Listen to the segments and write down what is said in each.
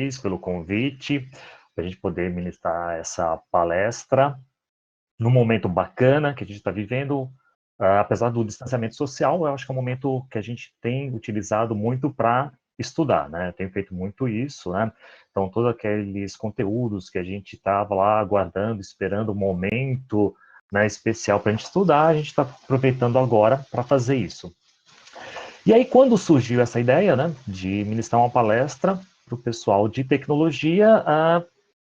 Luiz, pelo convite, para a gente poder ministrar essa palestra num momento bacana que a gente está vivendo. Apesar do distanciamento social, eu acho que é um momento que a gente tem utilizado muito para estudar, né? Eu tenho feito muito isso, né? Então, todos aqueles conteúdos que a gente estava lá aguardando, esperando o momento, né, especial para a gente estudar, a gente está aproveitando agora para fazer isso. E aí, quando surgiu essa ideia, né, de ministrar uma palestra para o pessoal de tecnologia,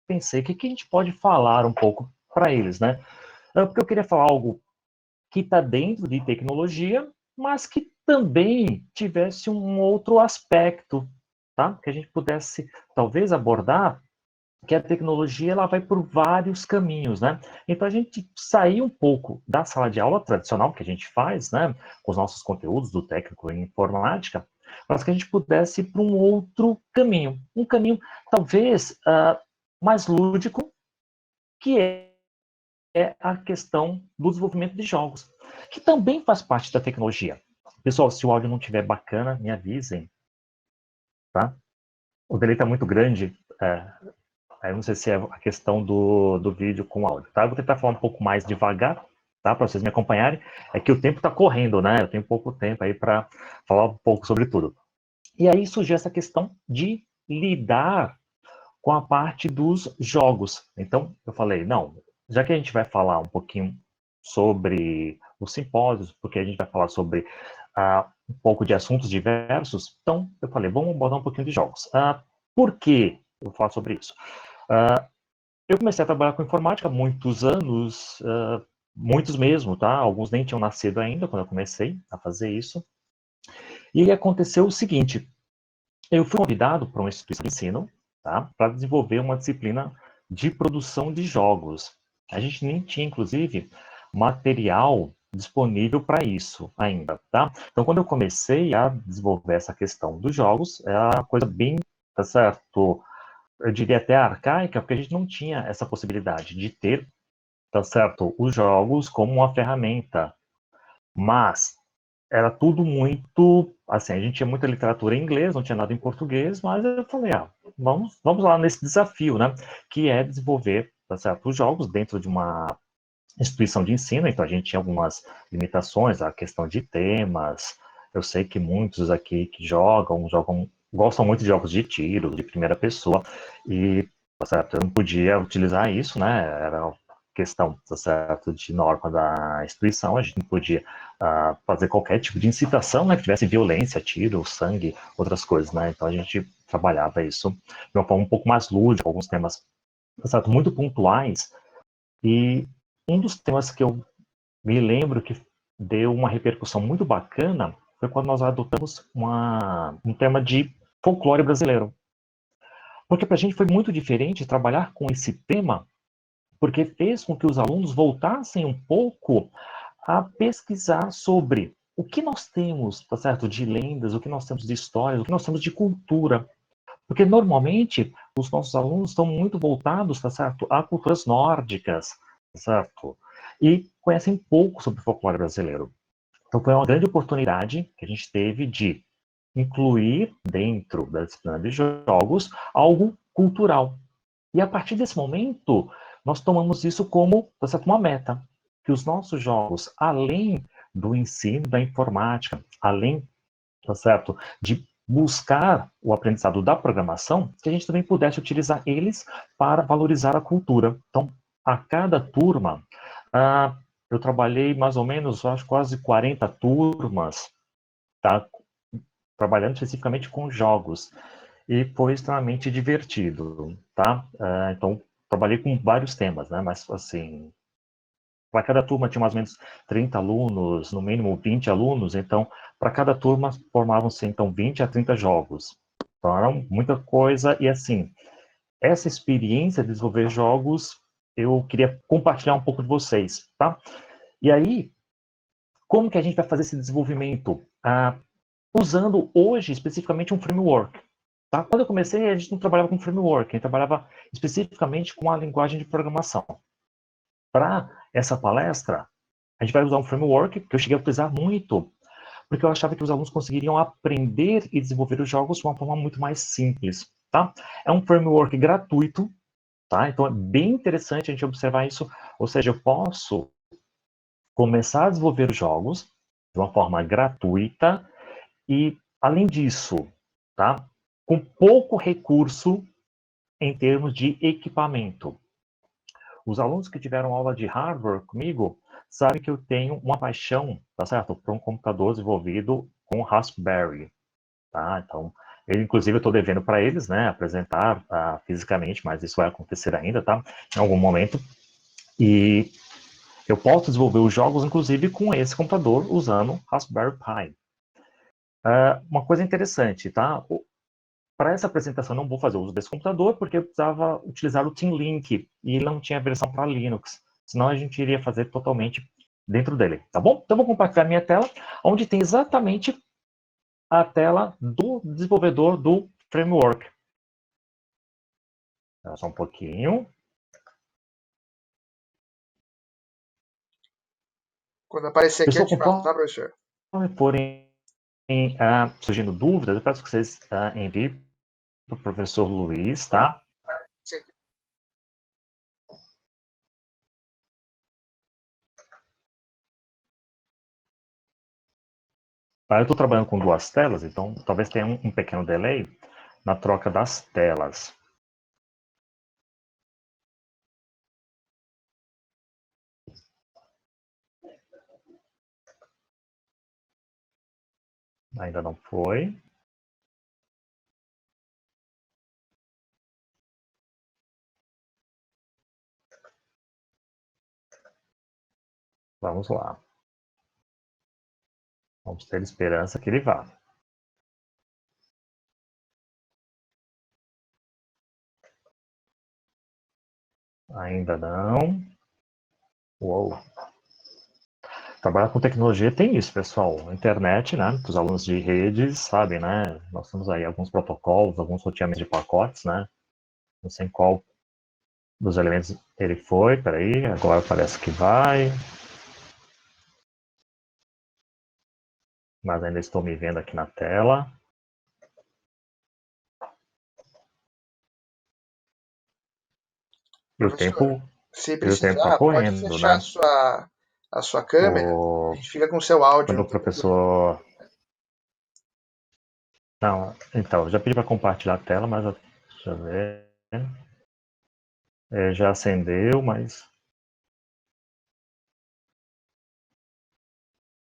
pensei, o que a gente pode falar um pouco para eles, né? Porque eu queria falar algo que está dentro de tecnologia, mas que também tivesse um outro aspecto, tá? Que a gente pudesse, talvez, abordar, que a tecnologia ela vai por vários caminhos, né? Então, a gente sair um pouco da sala de aula tradicional que a gente faz, né? Com os nossos conteúdos do técnico em informática, mas que a gente pudesse ir para um outro caminho. Um caminho, talvez, mais lúdico, que é a questão do desenvolvimento de jogos, que também faz parte da tecnologia. Pessoal, se o áudio não estiver bacana, me avisem, tá? O delay está muito grande, eu não sei se é a questão do vídeo com áudio, tá? Eu vou tentar falar um pouco mais devagar, tá? Para vocês me acompanharem. É que o tempo está correndo, né? Eu tenho pouco tempo aí para falar um pouco sobre tudo. E aí surgiu essa questão de lidar com a parte dos jogos. Então, eu falei, não, já que a gente vai falar um pouquinho sobre os simpósios, porque a gente vai falar sobre um pouco de assuntos diversos, então eu falei, vamos abordar um pouquinho de jogos. Por que eu vou falar sobre isso? Eu comecei a trabalhar com informática há muitos anos, muitos mesmo, tá? Alguns nem tinham nascido ainda quando eu comecei a fazer isso. E aí aconteceu o seguinte, eu fui convidado para uma instituição de ensino, tá? Para desenvolver uma disciplina de produção de jogos. A gente nem tinha, inclusive, material disponível para isso ainda, tá? Então, quando eu comecei a desenvolver essa questão dos jogos, é uma coisa bem, tá certo? Eu diria até arcaica, porque a gente não tinha essa possibilidade de ter, tá certo? Os jogos como uma ferramenta. Mas era tudo muito, assim, a gente tinha muita literatura em inglês, não tinha nada em português, mas eu falei, vamos lá nesse desafio, né, que é desenvolver, tá certo, os jogos dentro de uma instituição de ensino, então a gente tinha algumas limitações, a questão de temas, eu sei que muitos aqui que gostam muito de jogos de tiro, de primeira pessoa, e, tá certo, eu não podia utilizar isso, né, era questão, tá certo, de norma da instituição, a gente não podia fazer qualquer tipo de incitação, né, que tivesse violência, tiro, sangue, outras coisas, né, então a gente trabalhava isso de uma forma um pouco mais lúdica, alguns temas, tá certo, muito pontuais, e um dos temas que eu me lembro que deu uma repercussão muito bacana foi quando nós adotamos um tema de folclore brasileiro. Porque para a gente foi muito diferente trabalhar com esse tema, porque fez com que os alunos voltassem um pouco a pesquisar sobre o que nós temos, tá certo, de lendas, o que nós temos de histórias, o que nós temos de cultura. Porque normalmente os nossos alunos estão muito voltados, tá certo, a culturas nórdicas, tá certo? E conhecem pouco sobre o folclore brasileiro. Então foi uma grande oportunidade que a gente teve de incluir dentro da disciplina de jogos algo cultural. E a partir desse momento, nós tomamos isso como, tá certo, uma meta, que os nossos jogos, além do ensino da informática, além, tá certo, de buscar o aprendizado da programação, que a gente também pudesse utilizar eles para valorizar a cultura. Então, a cada turma, eu trabalhei mais ou menos, acho, quase 40 turmas, tá? Trabalhando especificamente com jogos. E foi extremamente divertido, tá? Então, trabalhei com vários temas, né? Mas, assim, para cada turma tinha mais ou menos 30 alunos, no mínimo 20 alunos, então, para cada turma formavam-se, então, 20 a 30 jogos. Então, era muita coisa, e assim, essa experiência de desenvolver jogos, eu queria compartilhar um pouco de vocês, tá? E aí, como que a gente vai fazer esse desenvolvimento? Usando hoje, especificamente, um framework. Tá? Quando eu comecei, a gente não trabalhava com framework, a gente trabalhava especificamente com a linguagem de programação. Para essa palestra, a gente vai usar um framework que eu cheguei a utilizar muito, porque eu achava que os alunos conseguiriam aprender e desenvolver os jogos de uma forma muito mais simples. tá? É um framework gratuito, tá? Então é bem interessante a gente observar isso, ou seja, eu posso começar a desenvolver jogos de uma forma gratuita e, além disso, tá? Com pouco recurso em termos de equipamento. Os alunos que tiveram aula de hardware comigo sabem que eu tenho uma paixão, tá certo? Por um computador desenvolvido com Raspberry, tá? Então, inclusive, eu estou devendo para eles, né, apresentar fisicamente, mas isso vai acontecer ainda, tá? Em algum momento. E eu posso desenvolver os jogos, inclusive, com esse computador usando Raspberry Pi. Uma coisa interessante, tá? Para essa apresentação, não vou fazer uso desse computador, porque eu precisava utilizar o Team Link e ele não tinha versão para Linux. Senão a gente iria fazer totalmente dentro dele, tá bom? Então, vou compartilhar minha tela, onde tem exatamente a tela do desenvolvedor do framework. Só um pouquinho. Quando aparecer aqui, eu Pessoal, te falo, tá, professor? conforme forem surgindo dúvidas, eu peço que vocês enviem para o professor Luiz, tá? Sim. Eu estou trabalhando com duas telas, então talvez tenha um pequeno delay na troca das telas. Ainda não foi. Vamos lá. Vamos ter esperança que ele vá. Ainda não. Uou. Trabalhar com tecnologia tem isso, pessoal. A internet, né? Os alunos de redes sabem, né? Nós temos aí alguns protocolos, alguns roteamentos de pacotes, né? Não sei em qual dos elementos ele foi. Peraí, agora parece que vai. Mas ainda estou me vendo aqui na tela. E o tempo, Professor, se e o tempo tá precisar, pode correndo, fechar né? a sua câmera. A O, gente fica com o seu áudio quando no o computador. professor. Não, então, já pedi para compartilhar a tela, mas deixa eu ver. Já acendeu, mas.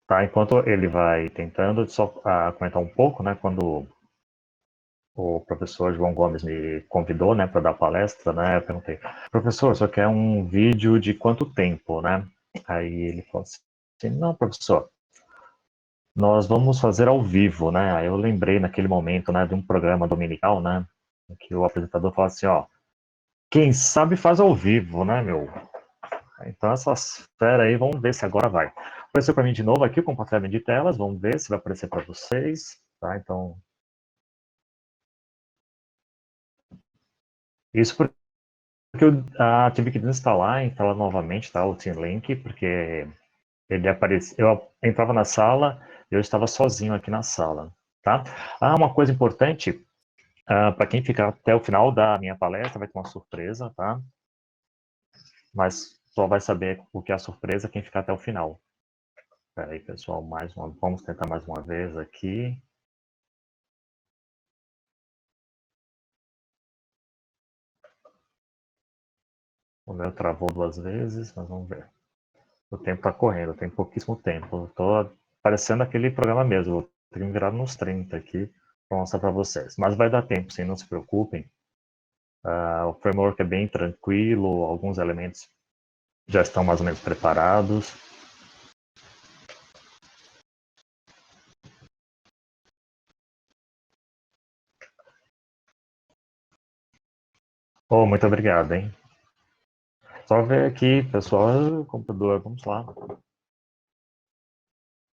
Tá, enquanto ele vai tentando, só comentar um pouco, né? Quando o professor João Gomes me convidou, né, para dar palestra, né? Eu perguntei, professor, só quer um vídeo de quanto tempo, né? Aí ele falou assim, não, professor, nós vamos fazer ao vivo, né? Aí eu lembrei naquele momento, né, de um programa dominical, né, que o apresentador falou assim, ó, quem sabe faz ao vivo, né, meu? Então essas fera aí, vamos ver se agora vai. Apareceu para mim de novo aqui o compartilhamento de telas, vamos ver se vai aparecer para vocês, tá? Então, isso porque eu tive que instalar novamente, tá, o Team Link, porque ele apareceu, eu entrava na sala, eu estava sozinho aqui na sala, tá? Uma coisa importante, para quem ficar até o final da minha palestra, vai ter uma surpresa, tá? Mas só vai saber o que é a surpresa quem ficar até o final. Espera aí, pessoal, vamos tentar mais uma vez aqui. O meu travou duas vezes, mas vamos ver. O tempo está correndo, tem pouquíssimo tempo. Estou parecendo aquele programa mesmo. Vou ter que me virar nos 30 aqui para mostrar para vocês. Mas vai dar tempo, sim, não se preocupem. O framework é bem tranquilo, alguns elementos já estão mais ou menos preparados. Oh, muito obrigado, hein? Só ver aqui, pessoal, computador, vamos lá.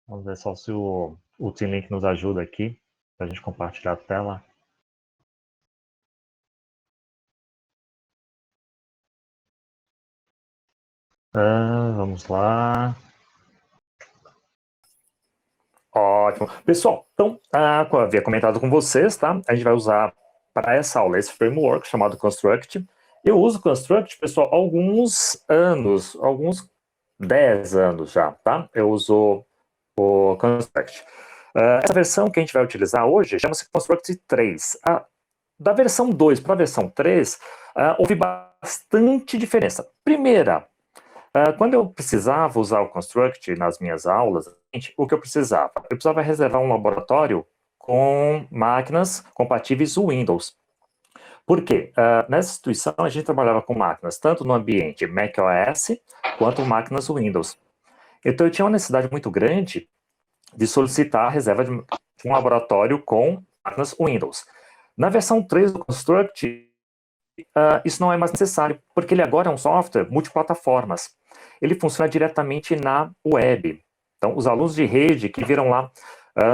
Vamos ver só se o Team Link nos ajuda aqui, para a gente compartilhar a tela. Vamos lá. Ótimo. Pessoal, então, como eu havia comentado com vocês, tá? A gente vai usar para essa aula esse framework chamado Construct. Eu uso Construct, pessoal, há alguns 10 anos já, tá? Eu uso o Construct. Essa versão que a gente vai utilizar hoje chama-se Construct 3. Da versão 2 para a versão 3, houve bastante diferença. Primeira, quando eu precisava usar o Construct nas minhas aulas, o que eu precisava? Eu precisava reservar um laboratório com máquinas compatíveis Windows. Por quê? Nessa instituição, a gente trabalhava com máquinas tanto no ambiente macOS quanto máquinas Windows. Então, eu tinha uma necessidade muito grande de solicitar a reserva de um laboratório com máquinas Windows. Na versão 3 do Construct, isso não é mais necessário, porque ele agora é um software multiplataformas. Ele funciona diretamente na web. Então, os alunos de rede que viram lá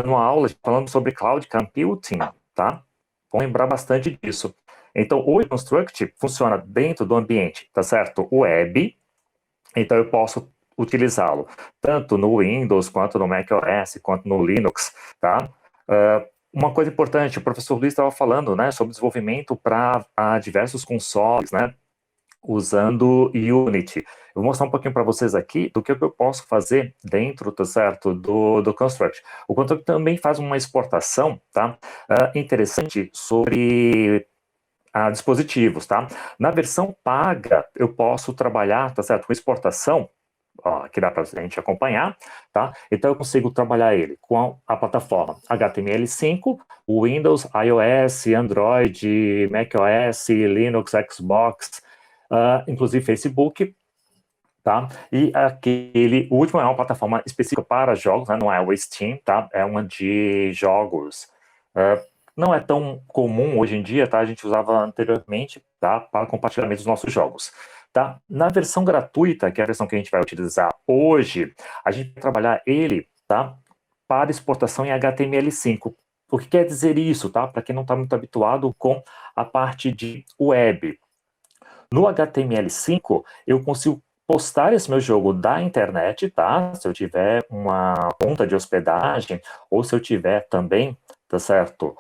numa aula falando sobre cloud computing, tá? Vão lembrar bastante disso. Então, o Construct funciona dentro do ambiente, tá certo? Web. Então, eu posso utilizá-lo tanto no Windows, quanto no macOS, quanto no Linux, tá? Uma coisa importante, o professor Luiz estava falando, né, sobre desenvolvimento para diversos consoles, né, usando Unity. Eu vou mostrar um pouquinho para vocês aqui do que eu posso fazer dentro, tá certo, do Construct. O Construct também faz uma exportação, tá, interessante sobre dispositivos, tá? Na versão paga, eu posso trabalhar, tá certo, com exportação, aqui dá para a gente acompanhar, tá? Então eu consigo trabalhar ele com a plataforma HTML5, Windows, iOS, Android, macOS, Linux, Xbox, inclusive Facebook, tá? E o último é uma plataforma específica para jogos, né? Não é o Steam, tá? É uma de jogos. Não é tão comum hoje em dia, tá? A gente usava anteriormente, tá? Para compartilhamento dos nossos jogos. Tá? Na versão gratuita, que é a versão que a gente vai utilizar hoje, a gente vai trabalhar ele, tá? Para exportação em HTML5. O que quer dizer isso, tá? Para quem não está muito habituado com a parte de web. No HTML5, eu consigo postar esse meu jogo da internet, tá? Se eu tiver uma conta de hospedagem, ou se eu tiver também, tá certo?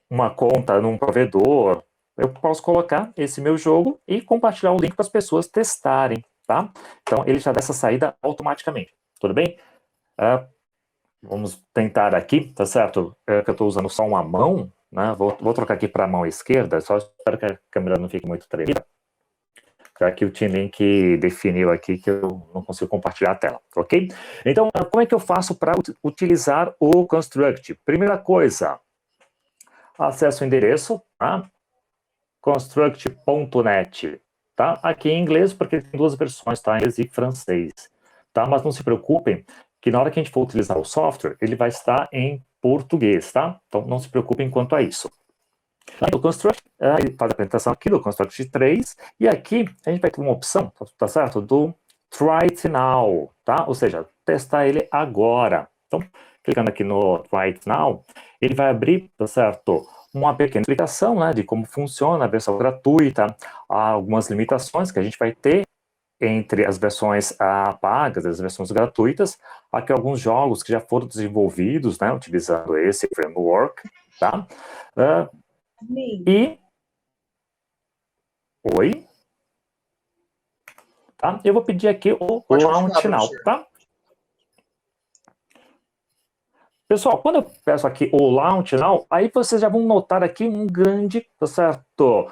Uma conta num provedor, eu posso colocar esse meu jogo e compartilhar o link para as pessoas testarem, tá? Então, ele já dá essa saída automaticamente, tudo bem? Vamos tentar aqui, tá certo? Que eu estou usando só uma mão, né? Vou trocar aqui para a mão esquerda, só espero que a câmera não fique muito tremida, já que o T-Link definiu aqui que eu não consigo compartilhar a tela, ok? Então, como é que eu faço para utilizar o Construct? Primeira coisa, acesso o endereço, tá? Construct.net, tá? Aqui em inglês, porque tem duas versões, tá? Inglês e francês, tá? Mas não se preocupem, que na hora que a gente for utilizar o software, ele vai estar em português, tá? Então, não se preocupem quanto a isso. O Construct, ele faz a apresentação aqui do Construct 3, e aqui a gente vai ter uma opção, tá certo? Do Try It Now, tá? Ou seja, testar ele agora. Então, clicando aqui no Try It Now, ele vai abrir, tá certo? Uma pequena explicação, né, de como funciona a versão gratuita, algumas limitações que a gente vai ter entre as versões pagas e as versões gratuitas. Aqui alguns jogos que já foram desenvolvidos, né, utilizando esse framework, tá? Oi? Tá? Eu vou pedir aqui o Launch Now, tá? Pessoal, quando eu peço aqui o Launch Now, aí vocês já vão notar aqui um grande, tá certo?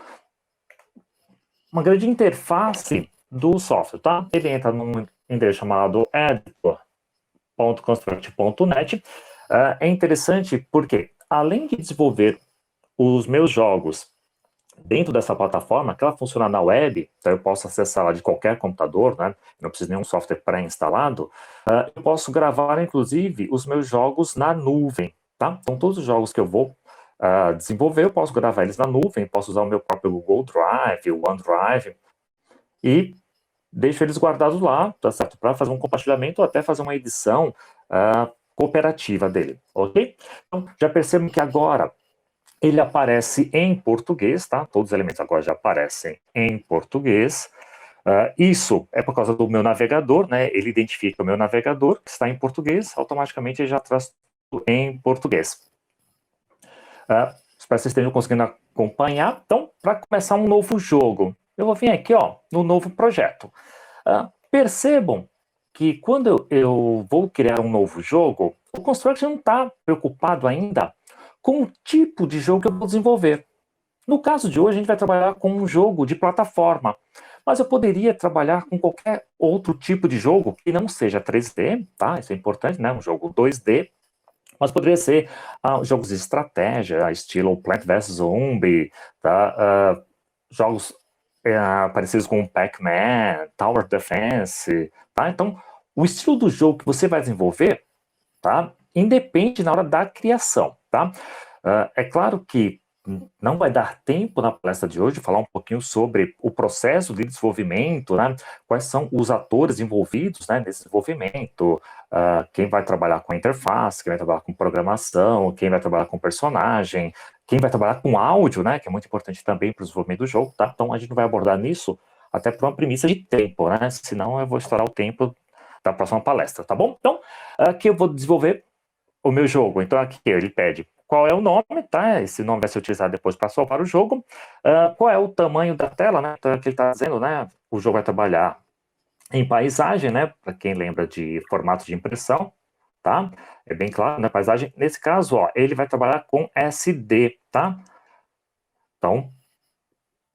Uma grande interface do software, tá? Ele entra num endereço chamado editor.construct.net. É interessante porque, além de desenvolver os meus jogos dentro dessa plataforma, que ela funciona na web, então eu posso acessá-la de qualquer computador, né? Não preciso de nenhum software pré-instalado. Eu posso gravar, inclusive, os meus jogos na nuvem, tá? Então, todos os jogos que eu vou desenvolver, eu posso gravar eles na nuvem, posso usar o meu próprio Google Drive, o OneDrive, e deixo eles guardados lá, tá certo? Para fazer um compartilhamento ou até fazer uma edição cooperativa dele, ok? Então, já percebem que agora ele aparece em português, tá? Todos os elementos agora já aparecem em português. Isso é por causa do meu navegador, né? Ele identifica o meu navegador, que está em português, automaticamente ele já traz tudo em português. espero que vocês estejam conseguindo acompanhar. Então, para começar um novo jogo, eu vou vir aqui, ó, no novo projeto. Percebam que quando eu vou criar um novo jogo, o Construct não está preocupado ainda com o tipo de jogo que eu vou desenvolver. No caso de hoje, a gente vai trabalhar com um jogo de plataforma, mas eu poderia trabalhar com qualquer outro tipo de jogo que não seja 3D, tá? Isso é importante, né? Um jogo 2D, mas poderia ser jogos de estratégia, estilo Plant vs Zombie, tá? Jogos parecidos com Pac-Man, Tower Defense, tá? Então, o estilo do jogo que você vai desenvolver, tá? Independe na hora da criação, tá? É claro que não vai dar tempo na palestra de hoje de falar um pouquinho sobre o processo de desenvolvimento, né? Quais são os atores envolvidos, né, nesse desenvolvimento, quem vai trabalhar com a interface, quem vai trabalhar com programação, quem vai trabalhar com personagem, quem vai trabalhar com áudio, né, que é muito importante também para o desenvolvimento do jogo, tá? Então a gente não vai abordar nisso até por uma premissa de tempo, né? Senão eu vou estourar o tempo da próxima palestra, tá bom? Então, aqui eu vou desenvolver o meu jogo. Então aqui ele pede qual é o nome, tá? Esse nome vai ser utilizado depois para salvar o jogo. Qual é o tamanho da tela, né? Então aqui ele está dizendo, né? O jogo vai trabalhar em paisagem, né? Para quem lembra de formato de impressão, tá? É bem claro, né? Paisagem. Nesse caso, ó, ele vai trabalhar com SD, tá? Então,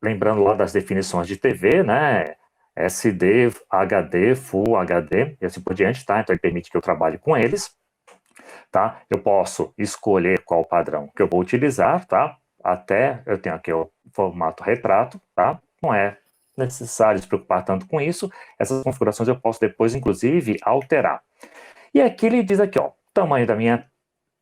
lembrando lá das definições de TV, né? SD, HD, Full HD e assim por diante, tá? Então ele permite que eu trabalhe com eles. Tá? Eu posso escolher qual padrão que eu vou utilizar, tá? Até eu tenho aqui o formato retrato, tá? Não é necessário se preocupar tanto com isso. Essas configurações eu posso depois, inclusive, alterar. E aqui ele diz aqui, ó, tamanho da minha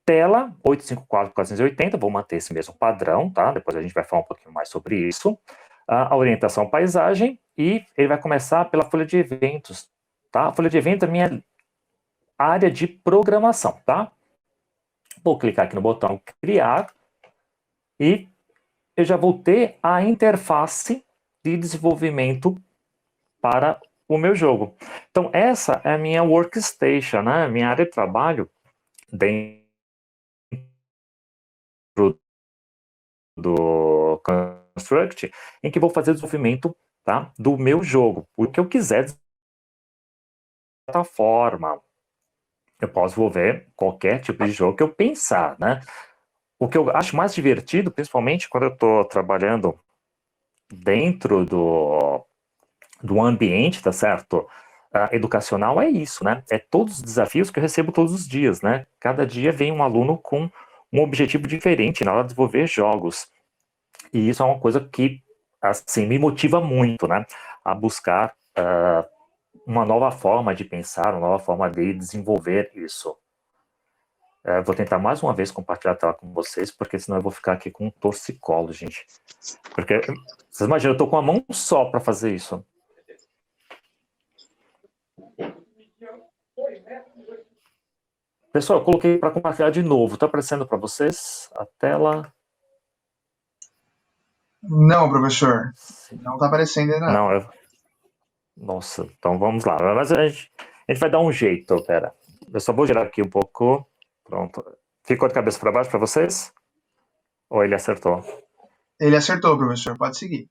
tela, 854 por 480, vou manter esse mesmo padrão, tá? Depois a gente vai falar um pouquinho mais sobre isso. A orientação paisagem, e ele vai começar pela folha de eventos, tá? A folha de eventos é a minha área de programação, tá? Vou clicar aqui no botão criar e eu já vou ter a interface de desenvolvimento para o meu jogo. Então essa é a minha workstation, né? Minha área de trabalho dentro do Construct, em que vou fazer o desenvolvimento, tá, do meu jogo, o que eu quiser de plataforma. Eu posso desenvolver qualquer tipo de jogo que eu pensar, né? O que eu acho mais divertido, principalmente quando eu estou trabalhando dentro do ambiente, tá certo? Educacional é isso, né? É todos os desafios que eu recebo todos os dias, né? Cada dia vem um aluno com um objetivo diferente na hora de desenvolver jogos. E isso é uma coisa que, assim, me motiva muito, né? A buscar uma nova forma de pensar, uma nova forma de desenvolver isso. Vou tentar mais uma vez compartilhar a tela com vocês, porque senão eu vou ficar aqui com um torcicolo, gente. Porque, vocês imaginam, eu tô com a mão só para fazer isso. Pessoal, eu coloquei para compartilhar de novo. Tá aparecendo para vocês a tela? Não, professor. Não está aparecendo ainda. Não, nossa, então vamos lá. Mas a gente vai dar um jeito, pera. Eu só vou girar aqui um pouco. Pronto. Ficou de cabeça para baixo para vocês? Ou ele acertou? Ele acertou, professor. Pode seguir.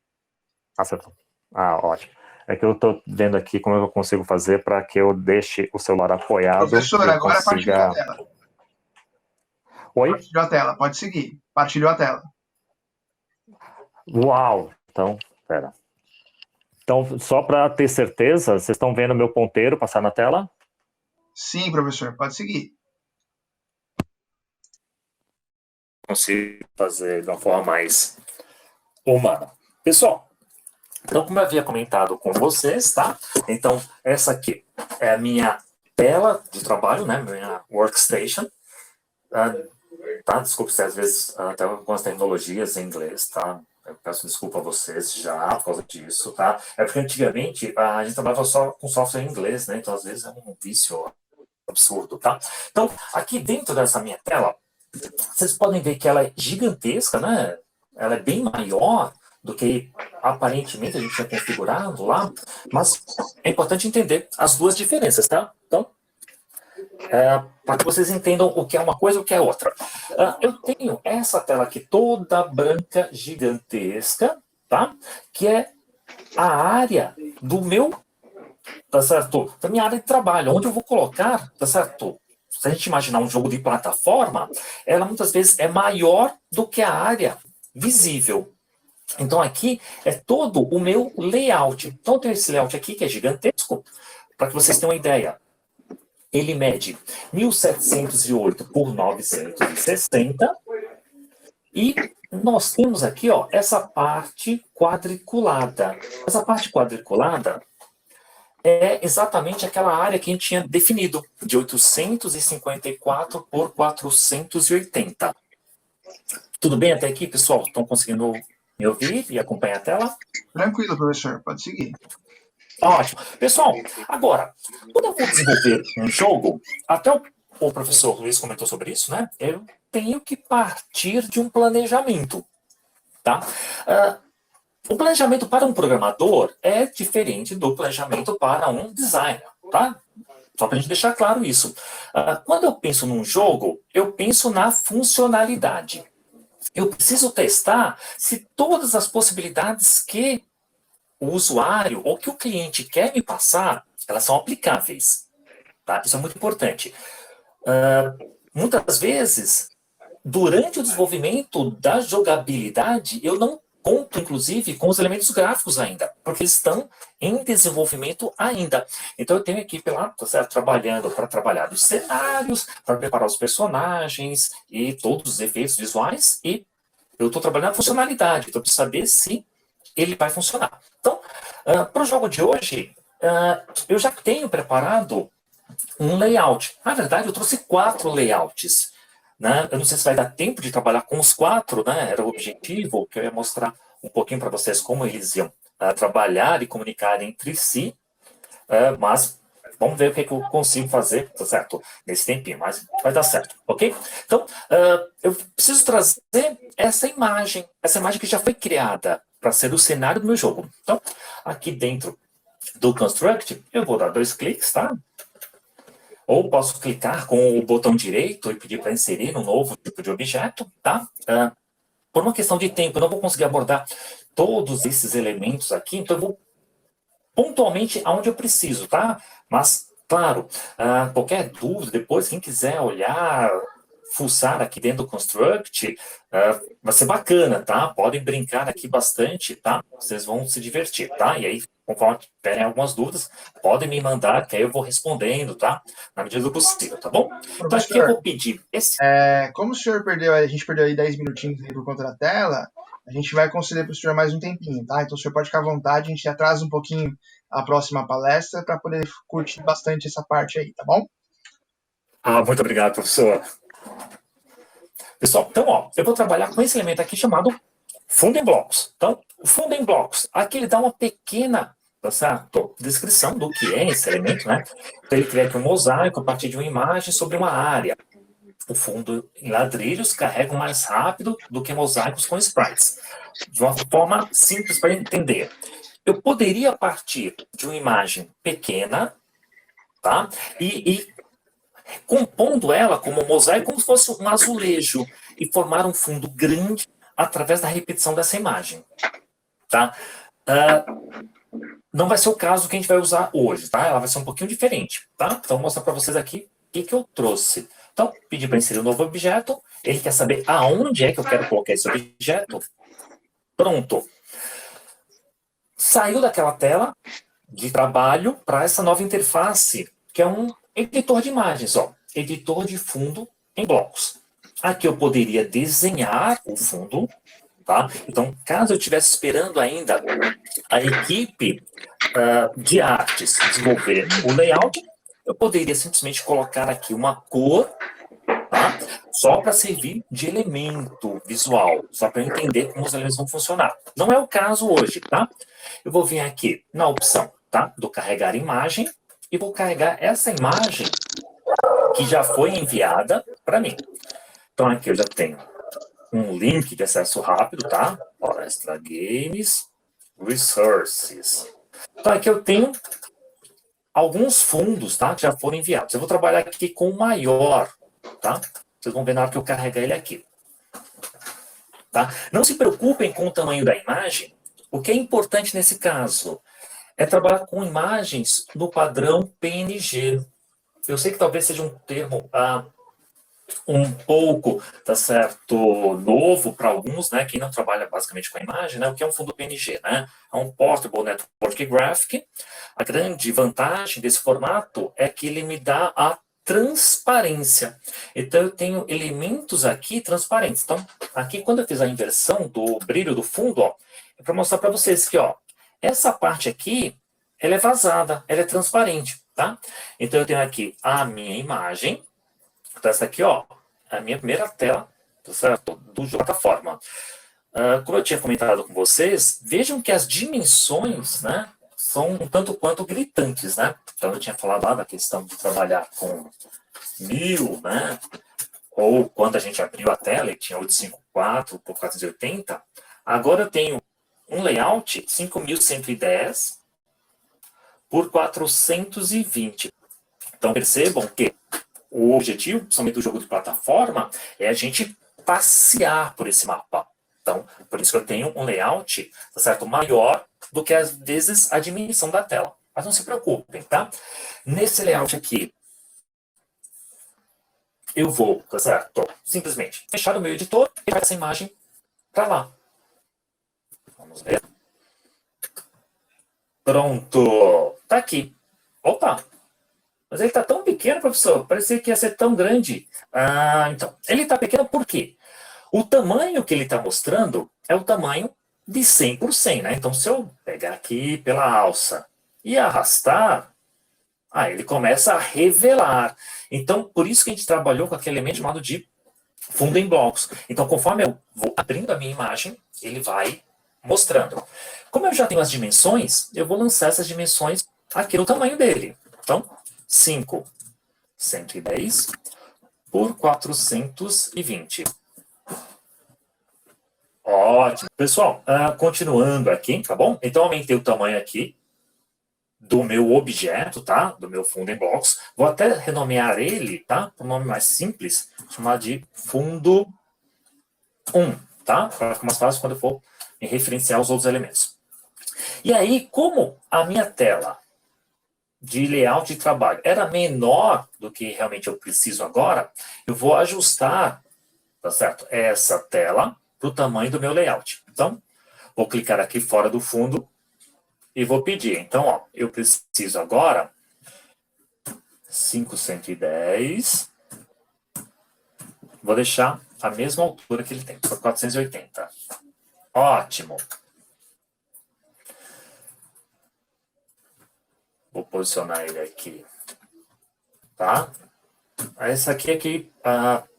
Acertou. Ótimo. É que eu estou vendo aqui como eu consigo fazer para que eu deixe o celular apoiado. Professor, e eu agora consiga... partilhou a tela. Oi? Partilhou a tela, pode seguir. Partilhou a tela. Uau! Então, pera. Então, só para ter certeza, vocês estão vendo meu ponteiro passar na tela? Sim, professor, pode seguir. Consigo fazer de uma forma mais humana. Pessoal, então, como eu havia comentado com vocês, tá? Então, essa aqui é a minha tela de trabalho, né? Minha workstation. Tá? Desculpe se às vezes até algumas tecnologias em inglês, tá? Eu peço desculpa a vocês já por causa disso, tá? É porque antigamente a gente trabalhava só com software em inglês, né? Então, às vezes é um vício absurdo, tá? Então, aqui dentro dessa minha tela, vocês podem ver que ela é gigantesca, né? Ela é bem maior do que aparentemente a gente tinha configurado lá, mas é importante entender as duas diferenças, tá? Então, para que vocês entendam o que é uma coisa e o que é outra. Eu tenho essa tela aqui toda branca, gigantesca, tá? Que é a área do meu, tá certo? Da minha área de trabalho, onde eu vou colocar, tá certo? Se a gente imaginar um jogo de plataforma, ela muitas vezes é maior do que a área visível. Então aqui é todo o meu layout. Então eu tenho esse layout aqui que é gigantesco, para que vocês tenham uma ideia. Ele mede 1708 por 960 e nós temos aqui, ó, essa parte quadriculada. Essa parte quadriculada é exatamente aquela área que a gente tinha definido, de 854 por 480. Tudo bem até aqui, pessoal? Estão conseguindo me ouvir e acompanhar a tela? Tranquilo, professor, pode seguir. Ótimo. Pessoal, agora, quando eu vou desenvolver um jogo, até o professor Luiz comentou sobre isso, né? Eu tenho que partir de um planejamento, tá? O planejamento para um programador é diferente do planejamento para um designer, tá? Só para a gente deixar claro isso. Quando eu penso num jogo, eu penso na funcionalidade. Eu preciso testar se todas as possibilidades que o usuário ou que o cliente quer me passar, elas são aplicáveis. Tá? Isso é muito importante. Muitas vezes, durante o desenvolvimento da jogabilidade, eu não conto, inclusive, com os elementos gráficos ainda, porque eles estão em desenvolvimento ainda. Então, eu tenho a equipe lá, tá certo, trabalhando para trabalhar os cenários, para preparar os personagens e todos os efeitos visuais, e eu estou trabalhando a funcionalidade, então eu preciso saber se ele vai funcionar. Então, para o jogo de hoje, eu já tenho preparado um layout. Na verdade, eu trouxe 4 layouts. Né? Eu não sei se vai dar tempo de trabalhar com os 4, né? Era o objetivo, que eu ia mostrar um pouquinho para vocês como eles iam trabalhar e comunicar entre si, mas vamos ver o que, é que eu consigo fazer, tá certo? Nesse tempinho, mas vai dar certo, ok? Então, eu preciso trazer essa imagem que já foi criada para ser o cenário do meu jogo. Então, aqui dentro do Construct, eu vou dar 2 cliques, tá? Ou posso clicar com o botão direito e pedir para inserir um novo tipo de objeto, tá? Por uma questão de tempo, eu não vou conseguir abordar todos esses elementos aqui, então eu vou pontualmente aonde eu preciso, tá? Mas, claro, qualquer dúvida, depois, quem quiser olhar, fuçar aqui dentro do Construct, vai ser bacana, tá? Podem brincar aqui bastante, tá? Vocês vão se divertir, tá? E aí, conforme tiverem algumas dúvidas, podem me mandar, que aí eu vou respondendo, tá? Na medida do possível, tá bom? Então aqui eu Professor, vou pedir esse... como o senhor perdeu, a gente perdeu aí 10 minutinhos aí por conta da tela, a gente vai conceder para o senhor mais um tempinho, tá? Então o senhor pode ficar à vontade, a gente atrasa um pouquinho a próxima palestra para poder curtir bastante essa parte aí, tá bom? Muito obrigado, professor. Pessoal, então, ó, eu vou trabalhar com esse elemento aqui chamado fundo em blocos. Então, o fundo em blocos, aqui ele dá uma pequena, tá certo, descrição do que é esse elemento, né? Então, ele cria aqui um mosaico a partir de uma imagem sobre uma área. O fundo em ladrilhos carrega mais rápido do que mosaicos com sprites. De uma forma simples para entender. Eu poderia partir de uma imagem pequena, tá? E compondo ela como um mosaico, como se fosse um azulejo, e formar um fundo grande através da repetição dessa imagem. Tá? Não vai ser o caso que a gente vai usar hoje, tá? Ela vai ser um pouquinho diferente, tá? Então, vou mostrar para vocês aqui o que eu trouxe. Então, pedi para inserir um novo objeto, ele quer saber aonde é que eu quero colocar esse objeto. Pronto. Saiu daquela tela de trabalho para essa nova interface, que é um editor de imagens, ó, editor de fundo em blocos. Aqui eu poderia desenhar o fundo, tá? Então, caso eu estivesse esperando ainda a equipe de artes desenvolver o layout, eu poderia simplesmente colocar aqui uma cor, tá? Só para servir de elemento visual, só para eu entender como os elementos vão funcionar. Não é o caso hoje, tá? Eu vou vir aqui na opção, tá? Do carregar imagem e vou carregar essa imagem que já foi enviada para mim. Então aqui eu já tenho um link de acesso rápido, tá? Palestra Games Resources. Então aqui eu tenho alguns fundos, tá? Que já foram enviados. Eu vou trabalhar aqui com o maior, tá? Vocês vão ver na hora que eu carregar ele aqui. Tá? Não se preocupem com o tamanho da imagem. O que é importante nesse caso é trabalhar com imagens no padrão PNG. Eu sei que talvez seja um termo um pouco, tá certo, novo para alguns, né, quem não trabalha basicamente com a imagem, né, o que é um fundo PNG, né, é um Portable Network Graphic. A grande vantagem desse formato é que ele me dá a transparência. Então, eu tenho elementos aqui transparentes. Então, aqui, quando eu fiz a inversão do brilho do fundo, ó, é para mostrar para vocês que, ó, essa parte aqui, ela é vazada, ela é transparente, tá? Então, eu tenho aqui a minha imagem. Então, essa aqui, ó, é a minha primeira tela, tá certo? Do jogo plataforma. Como eu tinha comentado com vocês, vejam que as dimensões, né, são um tanto quanto gritantes, né? Então, eu tinha falado lá da questão de trabalhar com 1000, né? Ou quando a gente abriu a tela e tinha 854 por 480. Agora eu tenho um layout 5110 por 420. Então, percebam que o objetivo, principalmente do jogo de plataforma, é a gente passear por esse mapa. Então, por isso que eu tenho um layout, tá certo, maior do que, às vezes, a dimensão da tela. Mas não se preocupem, tá? Nesse layout aqui, eu vou, tá certo, simplesmente fechar o meu editor e levar essa imagem para lá. Vamos ver. Pronto. Tá aqui. Opa! Mas ele está tão pequeno, professor. Parecia que ia ser tão grande. Então, ele está pequeno por quê? O tamanho que ele está mostrando é o tamanho de 100 por 100, né? Então, se eu pegar aqui pela alça e arrastar, ele começa a revelar. Então, por isso que a gente trabalhou com aquele elemento chamado de fundo em blocos. Então, conforme eu vou abrindo a minha imagem, ele vai mostrando. Como eu já tenho as dimensões, eu vou lançar essas dimensões aqui no tamanho dele. Então, 5110 por 420. Ótimo. Pessoal, continuando aqui, tá bom? Então, aumentei o tamanho aqui do meu objeto, tá? Do meu fundo em blocos. Vou até renomear ele, tá? Por um nome mais simples, chamar de fundo 1, tá? Para ficar mais fácil quando eu for me referenciar os outros elementos. E aí, como a minha tela de layout de trabalho era menor do que realmente eu preciso agora, eu vou ajustar, tá certo? Essa tela para o tamanho do meu layout. Então, vou clicar aqui fora do fundo e vou pedir. Então, ó, eu preciso agora 5110. Vou deixar a mesma altura que ele tem, por 480. Ótimo. Vou posicionar ele aqui. Tá? Essa aqui é que,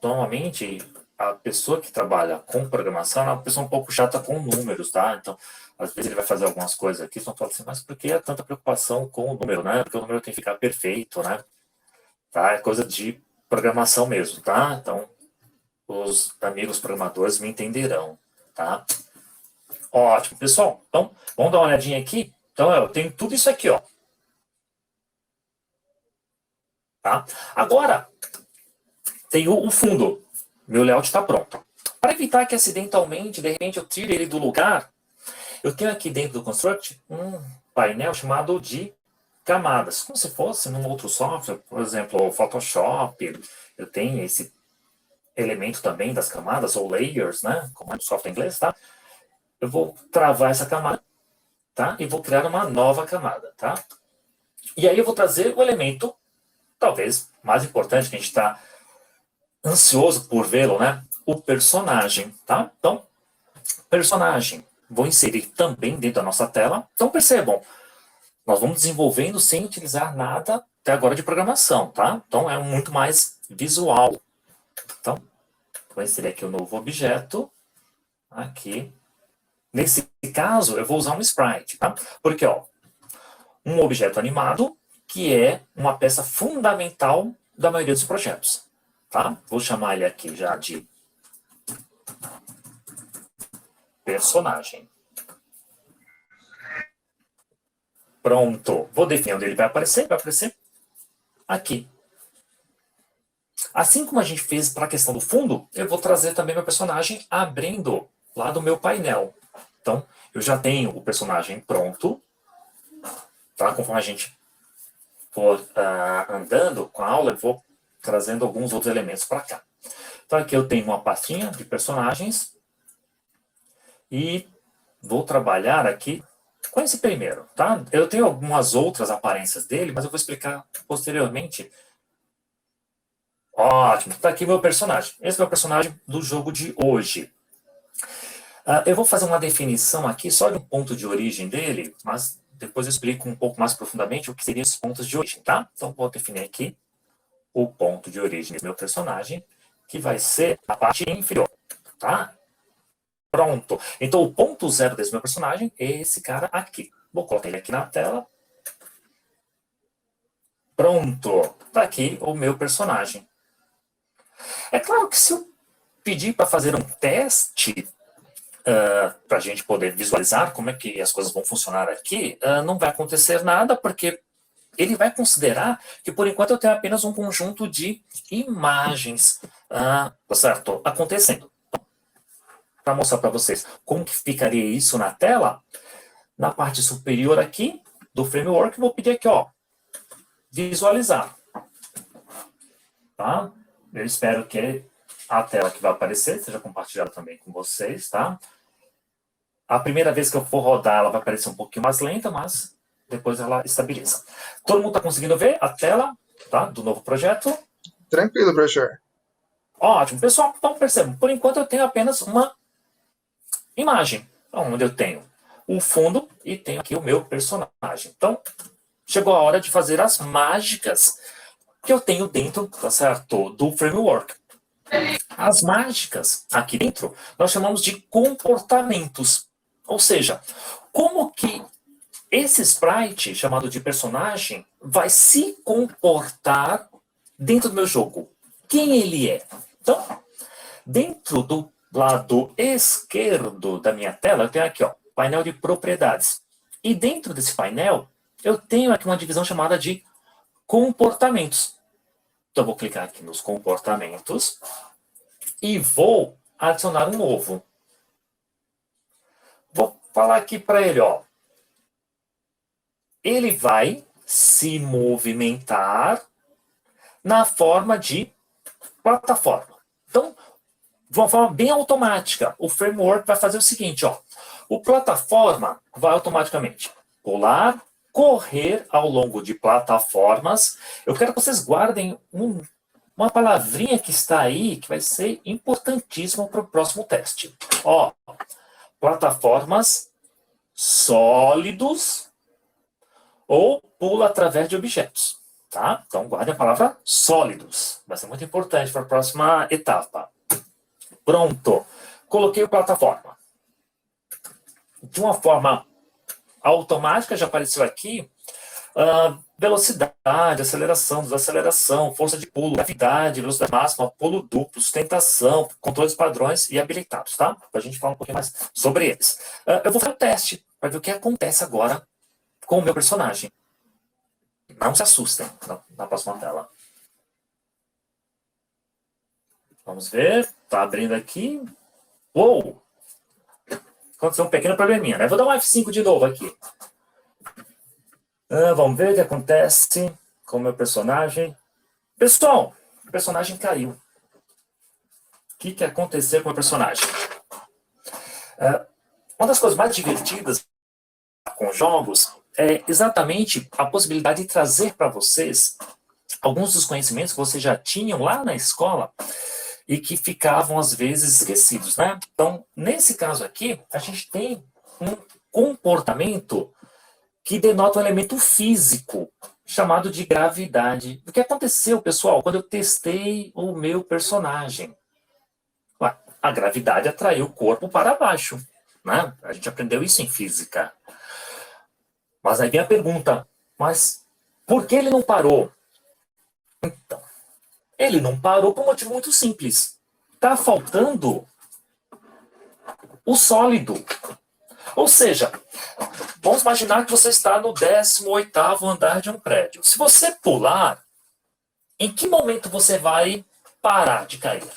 normalmente, a pessoa que trabalha com programação é uma pessoa um pouco chata com números, tá? Então, às vezes ele vai fazer algumas coisas aqui, só fala assim, mas por que é tanta preocupação com o número, né? Porque o número tem que ficar perfeito, né? Tá? É coisa de programação mesmo, tá? Então, os amigos programadores me entenderão, tá? Ótimo, pessoal. Então, vamos dar uma olhadinha aqui. Então, eu tenho tudo isso aqui, ó. Tá? Agora, tem o fundo. Meu layout está pronto. Para evitar que acidentalmente, de repente, eu tire ele do lugar, eu tenho aqui dentro do Construct um painel chamado de camadas. Como se fosse num outro software, por exemplo, o Photoshop. Eu tenho esse elemento também das camadas, ou layers, né? Como é no software em inglês, tá? Eu vou travar essa camada, tá? E vou criar uma nova camada, tá? E aí eu vou trazer o elemento, talvez mais importante, que a gente está ansioso por vê-lo, né? O personagem, tá? Então, personagem. Vou inserir também dentro da nossa tela. Então, percebam, nós vamos desenvolvendo sem utilizar nada até agora de programação, tá? Então, é muito mais visual. Então, vou inserir aqui o novo objeto. Aqui. Nesse caso, eu vou usar um sprite, tá? Porque, ó, um objeto animado, que é uma peça fundamental da maioria dos projetos, tá? Vou chamar ele aqui já de personagem. Pronto. Vou definir onde ele vai aparecer aqui. Assim como a gente fez para a questão do fundo, eu vou trazer também meu personagem abrindo lá do meu painel. Então, eu já tenho o personagem pronto, tá? Conforme a gente for andando com a aula, eu vou trazendo alguns outros elementos para cá. Então, aqui eu tenho uma pastinha de personagens e vou trabalhar aqui com esse primeiro, tá? Eu tenho algumas outras aparências dele, mas eu vou explicar posteriormente. Ótimo, tá aqui meu personagem. Esse é o personagem do jogo de hoje. Eu vou fazer uma definição aqui só de um ponto de origem dele, mas depois eu explico um pouco mais profundamente o que seriam esses pontos de origem, tá? Então, vou definir aqui o ponto de origem do meu personagem, que vai ser a parte inferior, tá? Pronto. Então, o ponto zero desse meu personagem é esse cara aqui. Vou colocar ele aqui na tela. Pronto. Tá aqui o meu personagem. É claro que se eu pedir para fazer um teste para a gente poder visualizar como é que as coisas vão funcionar aqui, não vai acontecer nada, porque ele vai considerar que, por enquanto, eu tenho apenas um conjunto de imagens, certo, acontecendo. Para mostrar para vocês como que ficaria isso na tela, na parte superior aqui do framework, vou pedir aqui, ó, visualizar. Tá? Eu espero que a tela que vai aparecer seja compartilhada também com vocês, tá? A primeira vez que eu for rodar, ela vai aparecer um pouquinho mais lenta, mas depois ela estabiliza. Todo mundo está conseguindo ver a tela, tá, do novo projeto? Tranquilo, professor. Ótimo. Pessoal, então percebam, por enquanto eu tenho apenas uma imagem, onde eu tenho o fundo e tenho aqui o meu personagem. Então, chegou a hora de fazer as mágicas que eu tenho dentro, tá certo, do framework. As mágicas aqui dentro, nós chamamos de comportamentos. Ou seja, como que esse sprite, chamado de personagem, vai se comportar dentro do meu jogo? Quem ele é? Então, dentro do lado esquerdo da minha tela, eu tenho aqui, ó, painel de propriedades. E dentro desse painel, eu tenho aqui uma divisão chamada de comportamentos. Então, eu vou clicar aqui nos comportamentos e vou adicionar um novo. Vou falar aqui para ele, ó. Ele vai se movimentar na forma de plataforma. Então, de uma forma bem automática, o framework vai fazer o seguinte, ó. O plataforma vai automaticamente pular, correr ao longo de plataformas. Eu quero que vocês guardem uma palavrinha que está aí, que vai ser importantíssima para o próximo teste. Ó, plataformas sólidos ou pula através de objetos, tá? Então, guarde a palavra sólidos. Vai ser muito importante para a próxima etapa. Pronto. Coloquei o plataforma. De uma forma automática, já apareceu aqui, velocidade, aceleração, desaceleração, força de pulo, gravidade, velocidade máxima, pulo duplo, sustentação, controles padrões e habilitados, tá? Para a gente falar um pouquinho mais sobre eles. Eu vou fazer um teste para ver o que acontece agora com o meu personagem. Não se assustem na próxima tela. Vamos ver. Tá abrindo aqui. Uou! Aconteceu um pequeno probleminha, né? Vou dar um F5 de novo aqui. Vamos ver o que acontece com o meu personagem. Pessoal, o personagem caiu. O que aconteceu com o meu personagem? Uma das coisas mais divertidas com jogos é exatamente a possibilidade de trazer para vocês alguns dos conhecimentos que vocês já tinham lá na escola e que ficavam, às vezes, esquecidos, né? Então, nesse caso aqui, a gente tem um comportamento que denota um elemento físico, chamado de gravidade. O que aconteceu, pessoal, quando eu testei o meu personagem? A gravidade atraiu o corpo para baixo, né? A gente aprendeu isso em física. Mas aí vem a pergunta, mas por que ele não parou? Então, ele não parou por um motivo muito simples. Está faltando o sólido. Ou seja, vamos imaginar que você está no 18º andar de um prédio. Se você pular, em que momento você vai parar de cair?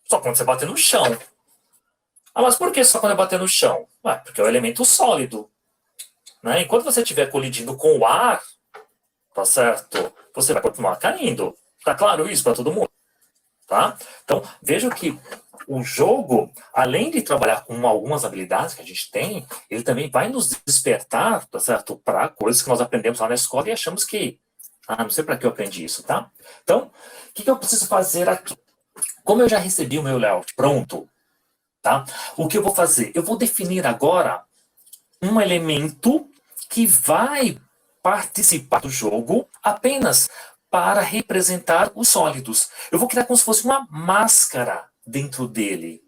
Só quando você bater no chão. Ah, mas por que só quando eu bater no chão? Ué, porque é um elemento sólido. Né? Enquanto você estiver colidindo com o ar, tá certo? Você vai continuar caindo. Tá claro isso para todo mundo? Tá? Então, veja que o jogo, além de trabalhar com algumas habilidades que a gente tem, ele também vai nos despertar, tá certo? Para coisas que nós aprendemos lá na escola e achamos que, não sei para que eu aprendi isso, tá? Então, o que eu preciso fazer aqui? Como eu já recebi o meu layout pronto, tá? O que eu vou fazer? Eu vou definir agora um elemento que vai participar do jogo apenas para representar os sólidos. Eu vou criar como se fosse uma máscara dentro dele,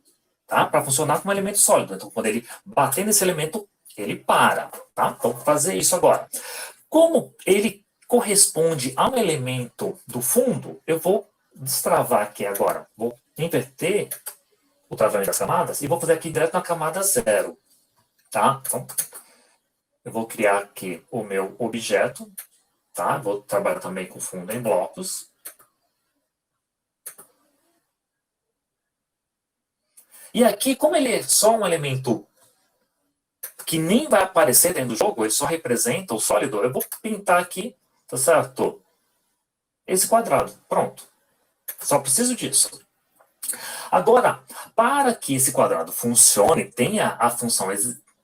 tá? Para funcionar como um elemento sólido. Então, quando ele bater nesse elemento, ele para, tá? Então, vou fazer isso agora. Como ele corresponde a um elemento do fundo, eu vou destravar aqui agora. Vou inverter o travamento das camadas e vou fazer aqui direto na camada 0, tá? Então, eu vou criar aqui o meu objeto, tá? Vou trabalhar também com fundo em blocos. E aqui, como ele é só um elemento que nem vai aparecer dentro do jogo, ele só representa o sólido, eu vou pintar aqui, tá certo? Esse quadrado, pronto. Só preciso disso. Agora, para que esse quadrado funcione, tenha a função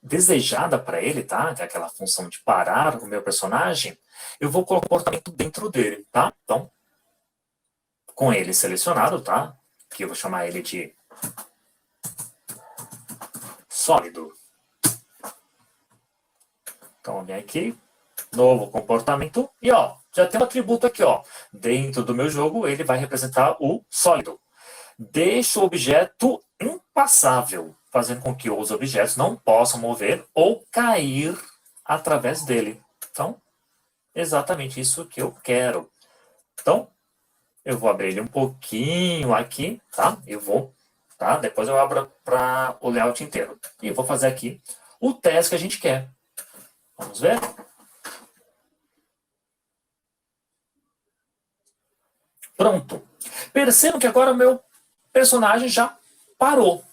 desejada para ele, tá? Que é aquela função de parar o meu personagem, eu vou colocar o comportamento dentro dele, tá? Então, com ele selecionado, tá? Aqui eu vou chamar ele de sólido. Então, vem aqui, novo comportamento, e ó, já tem um atributo aqui, ó. Dentro do meu jogo, ele vai representar o sólido. Deixa o objeto impassável, fazendo com que os objetos não possam mover ou cair através dele. Então, exatamente isso que eu quero. Então, eu vou abrir ele um pouquinho aqui, tá? Tá? Depois eu abro para o layout inteiro. E eu vou fazer aqui o teste que a gente quer. Vamos ver? Pronto. Percebam que agora o meu personagem já parou.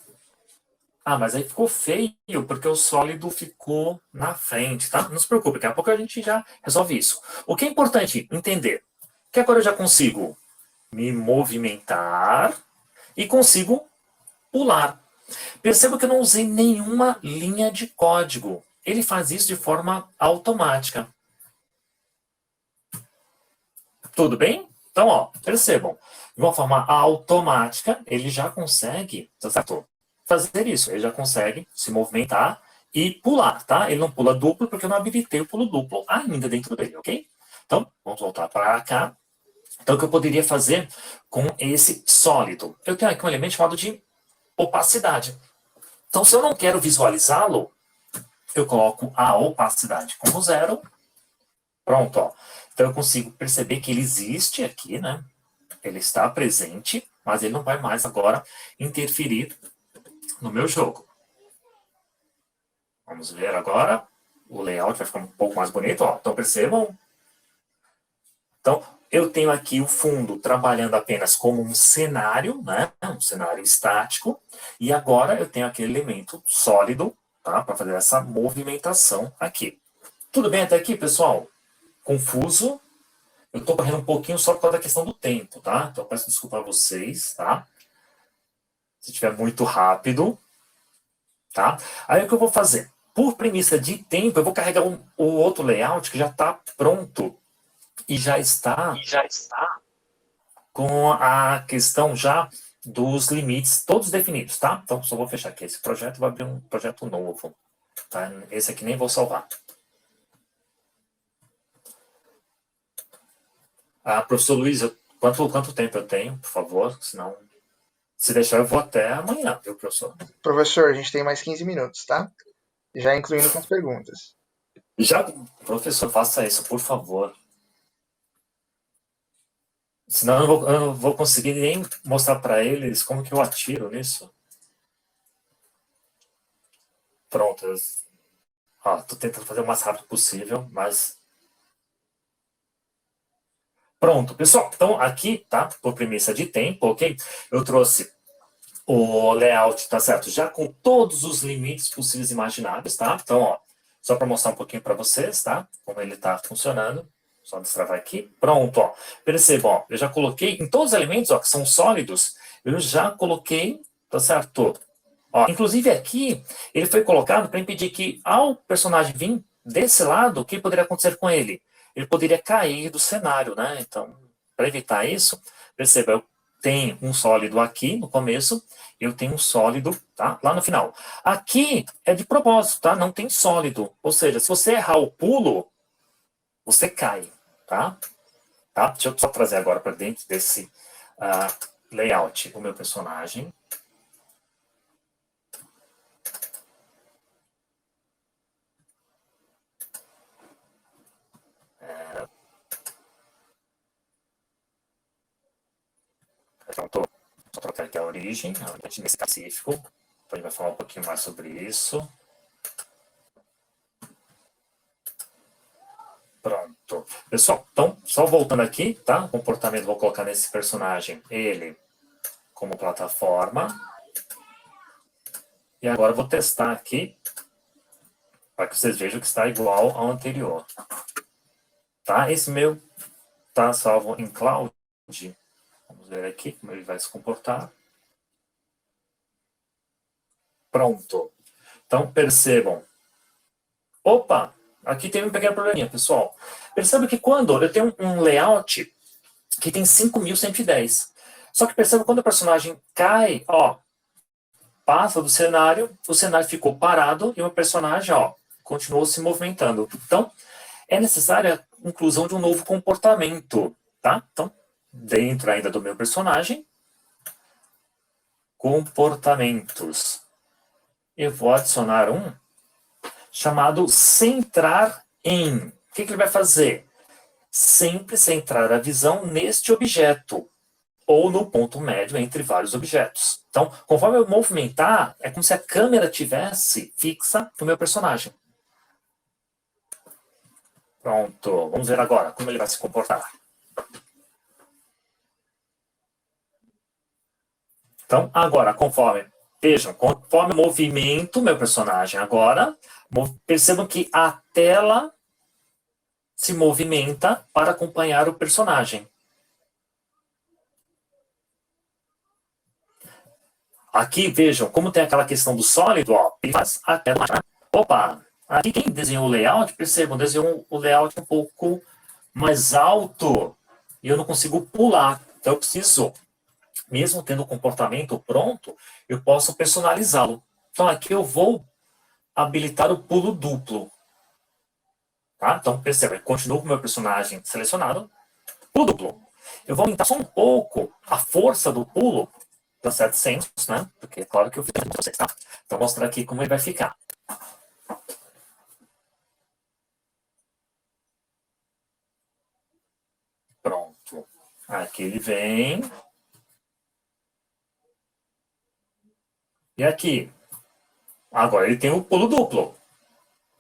Mas aí ficou feio, porque o sólido ficou na frente, tá? Não se preocupe, daqui a pouco a gente já resolve isso. O que é importante entender? Que agora eu já consigo me movimentar e consigo pular. Perceba que eu não usei nenhuma linha de código. Ele faz isso de forma automática. Tudo bem? Então, ó, percebam. De uma forma automática, ele já consegue, tá certo? Fazer isso. Ele já consegue se movimentar e pular, tá? Ele não pula duplo porque eu não habilitei o pulo duplo ainda dentro dele, ok? Então, vamos voltar para cá. Então, o que eu poderia fazer com esse sólido? Eu tenho aqui um elemento chamado de opacidade. Então, se eu não quero visualizá-lo, eu coloco a opacidade como 0. Pronto, ó. Então, eu consigo perceber que ele existe aqui, né? Ele está presente, mas ele não vai mais agora interferir no meu jogo. Vamos ver agora. O layout vai ficar um pouco mais bonito, ó. Então, percebam. Então, eu tenho aqui o fundo trabalhando apenas como um cenário, né? Um cenário estático. E agora eu tenho aquele elemento sólido, tá? Para fazer essa movimentação aqui. Tudo bem até aqui, pessoal? Confuso? Eu estou correndo um pouquinho só por causa da questão do tempo, tá? Então, eu peço desculpa a vocês, tá? Se estiver muito rápido, tá? Aí, o que eu vou fazer? Por premissa de tempo, eu vou carregar o outro layout que já está pronto e já está com a questão já dos limites todos definidos, tá? Então, só vou fechar aqui esse projeto e vou abrir um projeto novo, tá? Esse aqui nem vou salvar. Professor Luiz, quanto tempo eu tenho, por favor? Senão, se deixar, eu vou até amanhã, viu, professor? Professor, a gente tem mais 15 minutos, tá? Já incluindo com as perguntas. Professor, faça isso, por favor. Senão eu não vou conseguir nem mostrar para eles como que eu atiro nisso. Pronto, Ó, tô tentando fazer o mais rápido possível, mas... Pronto, pessoal. Então, aqui, tá? Por premissa de tempo, ok? Eu trouxe o layout, tá certo? Já com todos os limites possíveis e imagináveis, tá? Então, ó, só para mostrar um pouquinho para vocês, tá? Como ele tá funcionando. Só destravar aqui. Pronto, ó. Percebam, ó. Eu já coloquei em todos os elementos, ó, que são sólidos, eu já coloquei, tá certo? Ó, inclusive aqui, ele foi colocado para impedir que, ao personagem vir desse lado, o que poderia acontecer com ele? Ele poderia cair do cenário, né? Então, para evitar isso, perceba, eu tenho um sólido aqui no começo, eu tenho um sólido, tá? Lá no final. Aqui é de propósito, tá? Não tem sólido. Ou seja, se você errar o pulo, você cai, tá? Tá? Deixa eu só trazer agora para dentro desse layout o meu personagem. Pronto. Só trocar aqui a origem específico. Então a gente vai falar um pouquinho mais sobre isso. Pronto. Pessoal, então, só voltando aqui, tá? O comportamento vou colocar nesse personagem, ele como plataforma. E agora eu vou testar aqui, para que vocês vejam que está igual ao anterior. Tá? Esse meu tá salvo em cloud. Vamos ver aqui como ele vai se comportar. Pronto. Então, percebam. Opa! Aqui tem um pequeno probleminha, pessoal. Perceba que quando eu tenho um layout que tem 5.110, só que perceba quando o personagem cai, ó, passa do cenário, o cenário ficou parado e o personagem, ó, continuou se movimentando. Então, é necessária a inclusão de um novo comportamento, tá? Então, dentro ainda do meu personagem, comportamentos. Eu vou adicionar um chamado centrar em. O que ele vai fazer? Sempre centrar a visão neste objeto, ou no ponto médio entre vários objetos. Então, conforme eu movimentar, é como se a câmera tivesse fixa no meu personagem. Pronto, vamos ver agora como ele vai se comportar. Então, agora, vejam, conforme eu movimento meu personagem agora, percebam que a tela se movimenta para acompanhar o personagem. Aqui, vejam, como tem aquela questão do sólido, ó, ele faz a tela. Opa! Aqui quem desenhou o layout, percebam, desenhou o layout um pouco mais alto e eu não consigo pular. Então eu preciso, mesmo tendo o comportamento pronto, eu posso personalizá-lo. Então aqui eu vou habilitar o pulo duplo. Tá? Então perceba, eu continuo com o meu personagem selecionado, pulo duplo. Eu vou aumentar só um pouco a força do pulo para 700, né? Porque é claro que eu fiz para vocês, tá? Então vou mostrar aqui como ele vai ficar. Pronto. Aqui ele vem. E aqui. Agora ele tem o pulo duplo.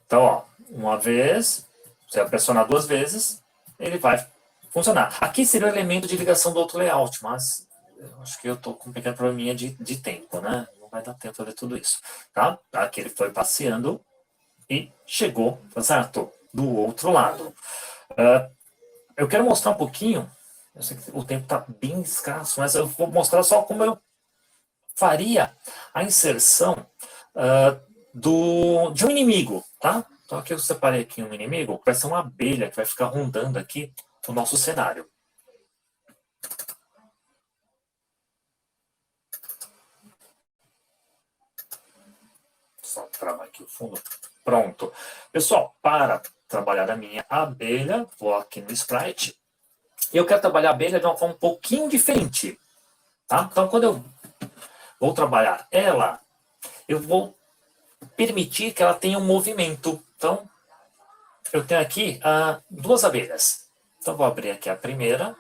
Então, ó, uma vez, você vai pressionar 2 vezes, ele vai funcionar. Aqui seria o elemento de ligação do outro layout, mas eu acho que eu estou com um pequeno probleminha de tempo, né? Não vai dar tempo de fazer tudo isso. Tá? Aqui ele foi passeando e chegou, tá certo? Do outro lado. Eu quero mostrar um pouquinho, eu sei que o tempo está bem escasso, mas eu vou mostrar só como eu faria a inserção de um inimigo, tá? Então aqui eu separei aqui um inimigo, vai ser uma abelha que vai ficar rondando aqui o nosso cenário. Só travar aqui o fundo. Pronto. Pessoal, para trabalhar a minha abelha, vou aqui no Sprite, e eu quero trabalhar a abelha de uma forma um pouquinho diferente, tá? Então quando eu vou trabalhar ela, eu vou permitir que ela tenha um movimento. Então, eu tenho aqui 2 abelhas. Então, vou abrir aqui a primeira.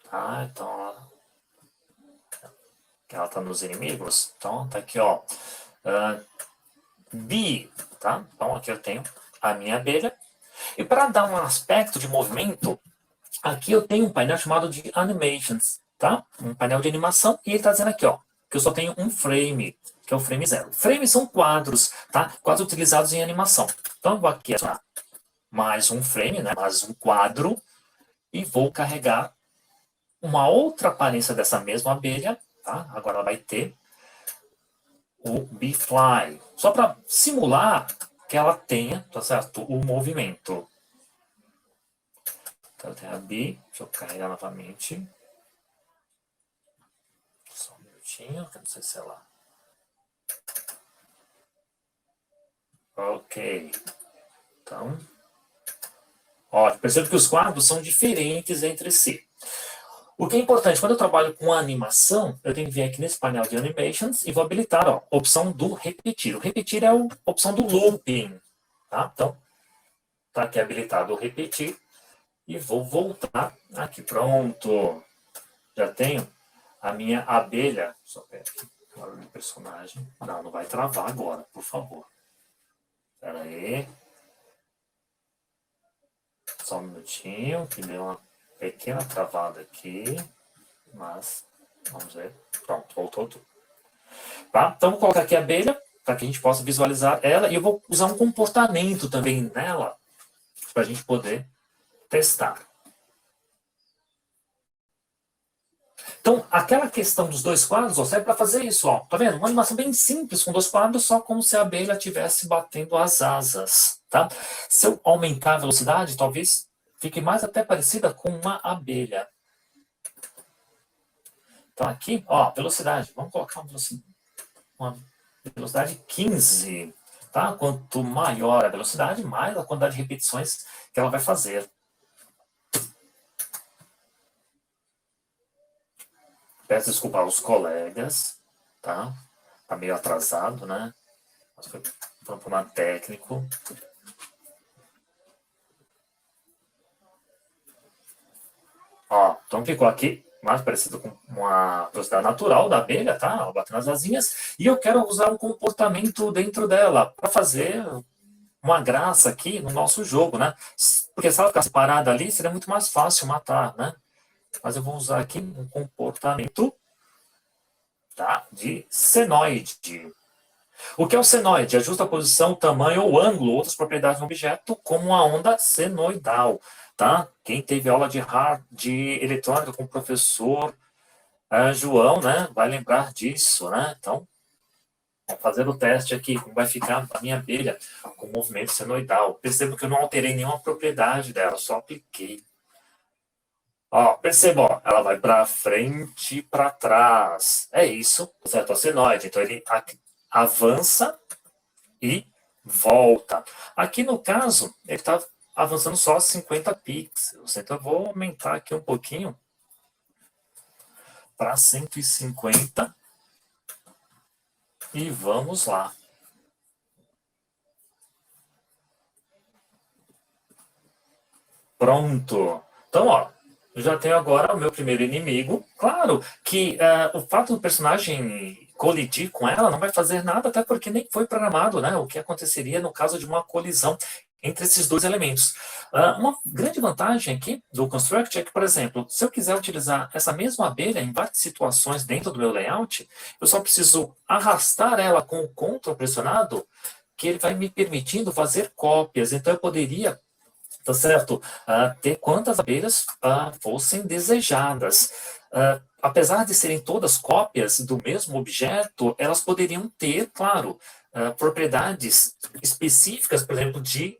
Tá, então, ela está nos inimigos. Então, tá aqui, ó. bee, tá? Então, aqui eu tenho a minha abelha. E para dar um aspecto de movimento, aqui eu tenho um painel chamado de Animations, tá? Um painel de animação, e ele está dizendo aqui, ó, que eu só tenho um frame, que é o frame 0. Frames são quadros, tá? Quadros utilizados em animação. Então, eu vou aqui adicionar mais um frame, né? Mais um quadro, e vou carregar uma outra aparência dessa mesma abelha, tá? Agora ela vai ter o Bee-Fly, só para simular que ela tenha, tá certo? O movimento. Então, tem a Bee, deixa eu carregar novamente. Só um minutinho, que eu não sei se ela... Ok. Então, ó, percebe que os quadros são diferentes entre si. O que é importante, quando eu trabalho com animação, eu tenho que vir aqui nesse painel de Animations e vou habilitar ó, a opção do repetir. O repetir é a opção do looping. Tá? Então, está aqui habilitado o repetir. E vou voltar aqui. Pronto. Já tenho a minha abelha. Só pera aqui. Agora o personagem. Não, não vai travar agora, por favor. Espera aí. Só um minutinho, que deu uma pequena travada aqui. Mas, vamos ver. Pronto, voltou tudo. Tá? Então, vou colocar aqui a abelha, para que a gente possa visualizar ela. E eu vou usar um comportamento também nela, para a gente poder testar. Então, aquela questão dos dois quadros, ó, serve para fazer isso. Ó. Tá vendo? Uma animação bem simples, com dois quadros, só como se a abelha estivesse batendo as asas. Tá? Se eu aumentar a velocidade, talvez fique mais até parecida com uma abelha. Então, aqui, ó, velocidade. Vamos colocar uma velocidade 15. Tá? Quanto maior a velocidade, mais a quantidade de repetições que ela vai fazer. Peço desculpa aos colegas, tá? Tá meio atrasado, né? Mas foi um problema técnico. Ó, então ficou aqui mais parecido com uma velocidade natural da abelha, tá? Ela batendo nas asinhas. E eu quero usar um comportamento dentro dela para fazer uma graça aqui no nosso jogo, né? Porque se ela ficasse parada ali, seria muito mais fácil matar, né? Mas eu vou usar aqui um comportamento, tá? De senoide. O que é o senoide? Ajusta a posição, tamanho ou ângulo, outras propriedades do objeto, como a onda senoidal. Tá? Quem teve aula de eletrônica com o professor João, né, vai lembrar disso. Né? Então, vamos fazer o teste aqui, como vai ficar a minha abelha com o movimento senoidal. Perceba que eu não alterei nenhuma propriedade dela, só apliquei. Ó, perceba, ó, ela vai para frente e para trás. É isso, certo? O senoide. Então, ele avança e volta. Aqui no caso, ele está avançando só 50 pixels. Então eu vou aumentar aqui um pouquinho para 150 e vamos lá. Pronto. Então, ó, eu já tenho agora o meu primeiro inimigo. Claro que o fato do personagem colidir com ela não vai fazer nada, até porque nem foi programado, né? O que aconteceria no caso de uma colisão entre esses dois elementos. Uma grande vantagem aqui do Construct é que, por exemplo, se eu quiser utilizar essa mesma abelha em várias situações dentro do meu layout, eu só preciso arrastar ela com o Ctrl pressionado, que ele vai me permitindo fazer cópias. Então, eu poderia, tá certo? Ter quantas abelhas fossem desejadas. Apesar de serem todas cópias do mesmo objeto, elas poderiam ter, claro, propriedades específicas, por exemplo, de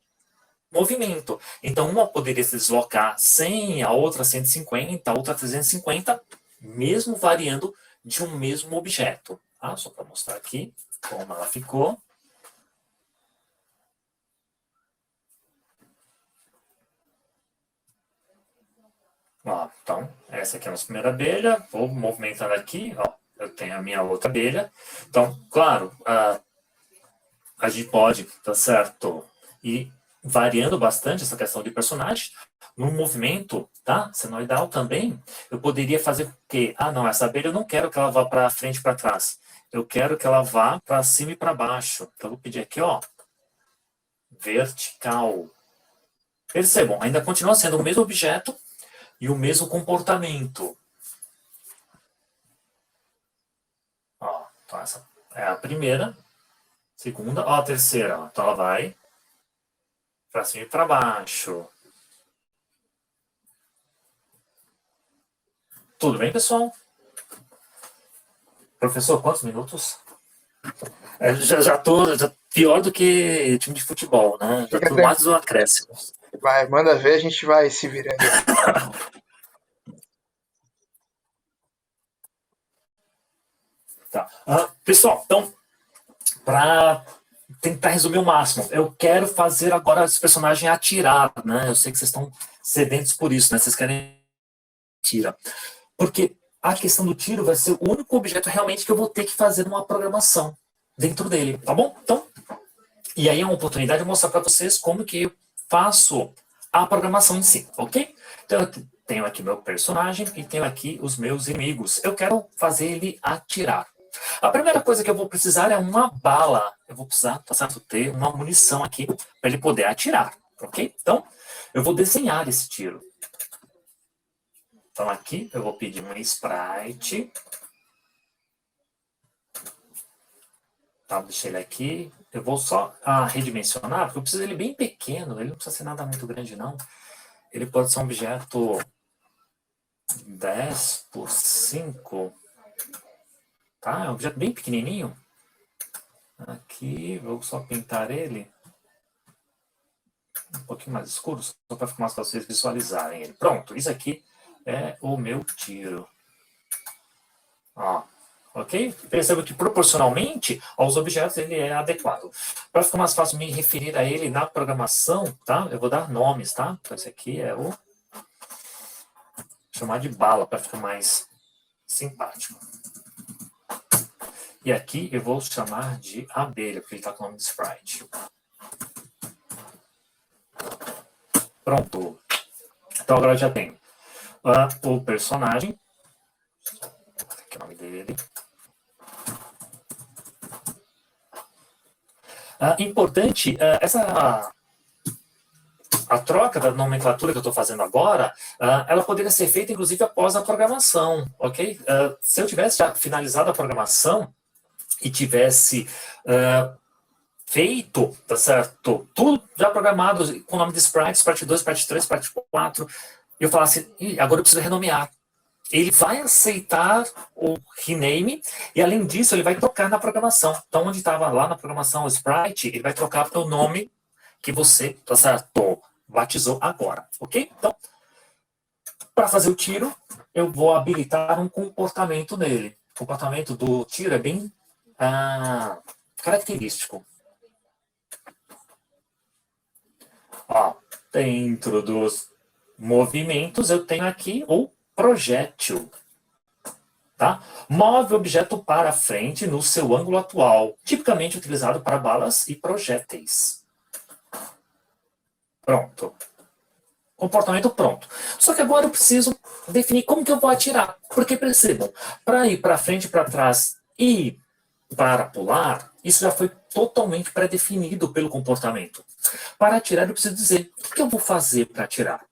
movimento. Então, uma poderia se deslocar 100, a outra 150, a outra 350, mesmo variando de um mesmo objeto. Tá? Só para mostrar aqui como ela ficou. Ó, então, essa aqui é a nossa primeira abelha. Vou movimentando aqui. Ó, eu tenho a minha outra abelha. Então, claro, a gente pode, tá certo, ir variando bastante essa questão de personagem. No movimento, tá? Senoidal também, eu poderia fazer o quê? Ah, não, essa abelha eu não quero que ela vá para frente e para trás. eu quero que ela vá para cima e para baixo. Então, eu vou pedir aqui, ó, vertical. Percebam, ainda continua sendo o mesmo objeto e o mesmo comportamento. Ó, então essa é a primeira. Segunda, ó, a terceira. Ó, então ela vai para cima e para baixo. Tudo bem, pessoal? Professor, quantos minutos? Já tô pior do que time de futebol, né? Já Fica tô mais tranquilo. do acréscimo. Vai, manda ver, a gente vai se virando. Tá. Pessoal, então, para tentar resumir o máximo, eu quero fazer agora esse personagem atirar, né? Eu sei que vocês estão sedentos por isso, né? Vocês querem atirar. Porque a questão do tiro vai ser o único objeto realmente que eu vou ter que fazer uma programação dentro dele, tá bom? Então, e aí é uma oportunidade de mostrar para vocês como que eu faço a programação em si, ok? Então, eu tenho aqui meu personagem e tenho aqui os meus inimigos. Eu quero fazer ele atirar. A primeira coisa que eu vou precisar é uma bala. Eu vou precisar, tá certo, ter uma munição aqui para ele poder atirar, ok? Então, eu vou desenhar esse tiro. Então, aqui eu vou pedir um sprite. Tá, deixei ele aqui. Eu vou só redimensionar, porque eu preciso dele bem pequeno. Ele não precisa ser nada muito grande, não. Ele pode ser um objeto 10 por 5. Tá? É um objeto bem pequenininho. Aqui, vou só pintar ele um pouquinho mais escuro, só para ficar mais fácil vocês visualizarem ele. Pronto, isso aqui é o meu tiro. Ó, ok? Perceba que proporcionalmente aos objetos ele é adequado. Para ficar mais fácil me referir a ele na programação, tá? Eu vou dar nomes, tá? Então esse aqui é o... chamar de bala, para ficar mais simpático. E aqui eu vou chamar de abelha, porque ele está com o nome de sprite. Pronto. Então agora eu já tenho o personagem. Aqui é o nome dele. Importante, a troca da nomenclatura que eu estou fazendo agora, ela poderia ser feita, inclusive, após a programação, ok? Se eu tivesse já finalizado a programação e tivesse feito, tá certo? Tudo já programado com o nome de Sprite, Sprite 2, Sprite 3, Sprite 4, e eu falasse, agora eu preciso renomear. Ele vai aceitar o rename e, além disso, ele vai trocar na programação. Então, onde estava lá na programação o Sprite, ele vai trocar para o nome que você, tá certo, batizou agora, ok? Então, para fazer o tiro, eu vou habilitar um comportamento nele. O comportamento do tiro é bem característico. Ó, dentro dos movimentos, eu tenho aqui o projétil. Tá? Move o objeto para frente no seu ângulo atual, tipicamente utilizado para balas e projéteis. Pronto. Comportamento pronto. Só que agora eu preciso definir como que eu vou atirar. Porque percebam, para ir para frente, para trás e para pular, isso já foi totalmente pré-definido pelo comportamento. Para atirar, eu preciso dizer o que eu vou fazer para atirar.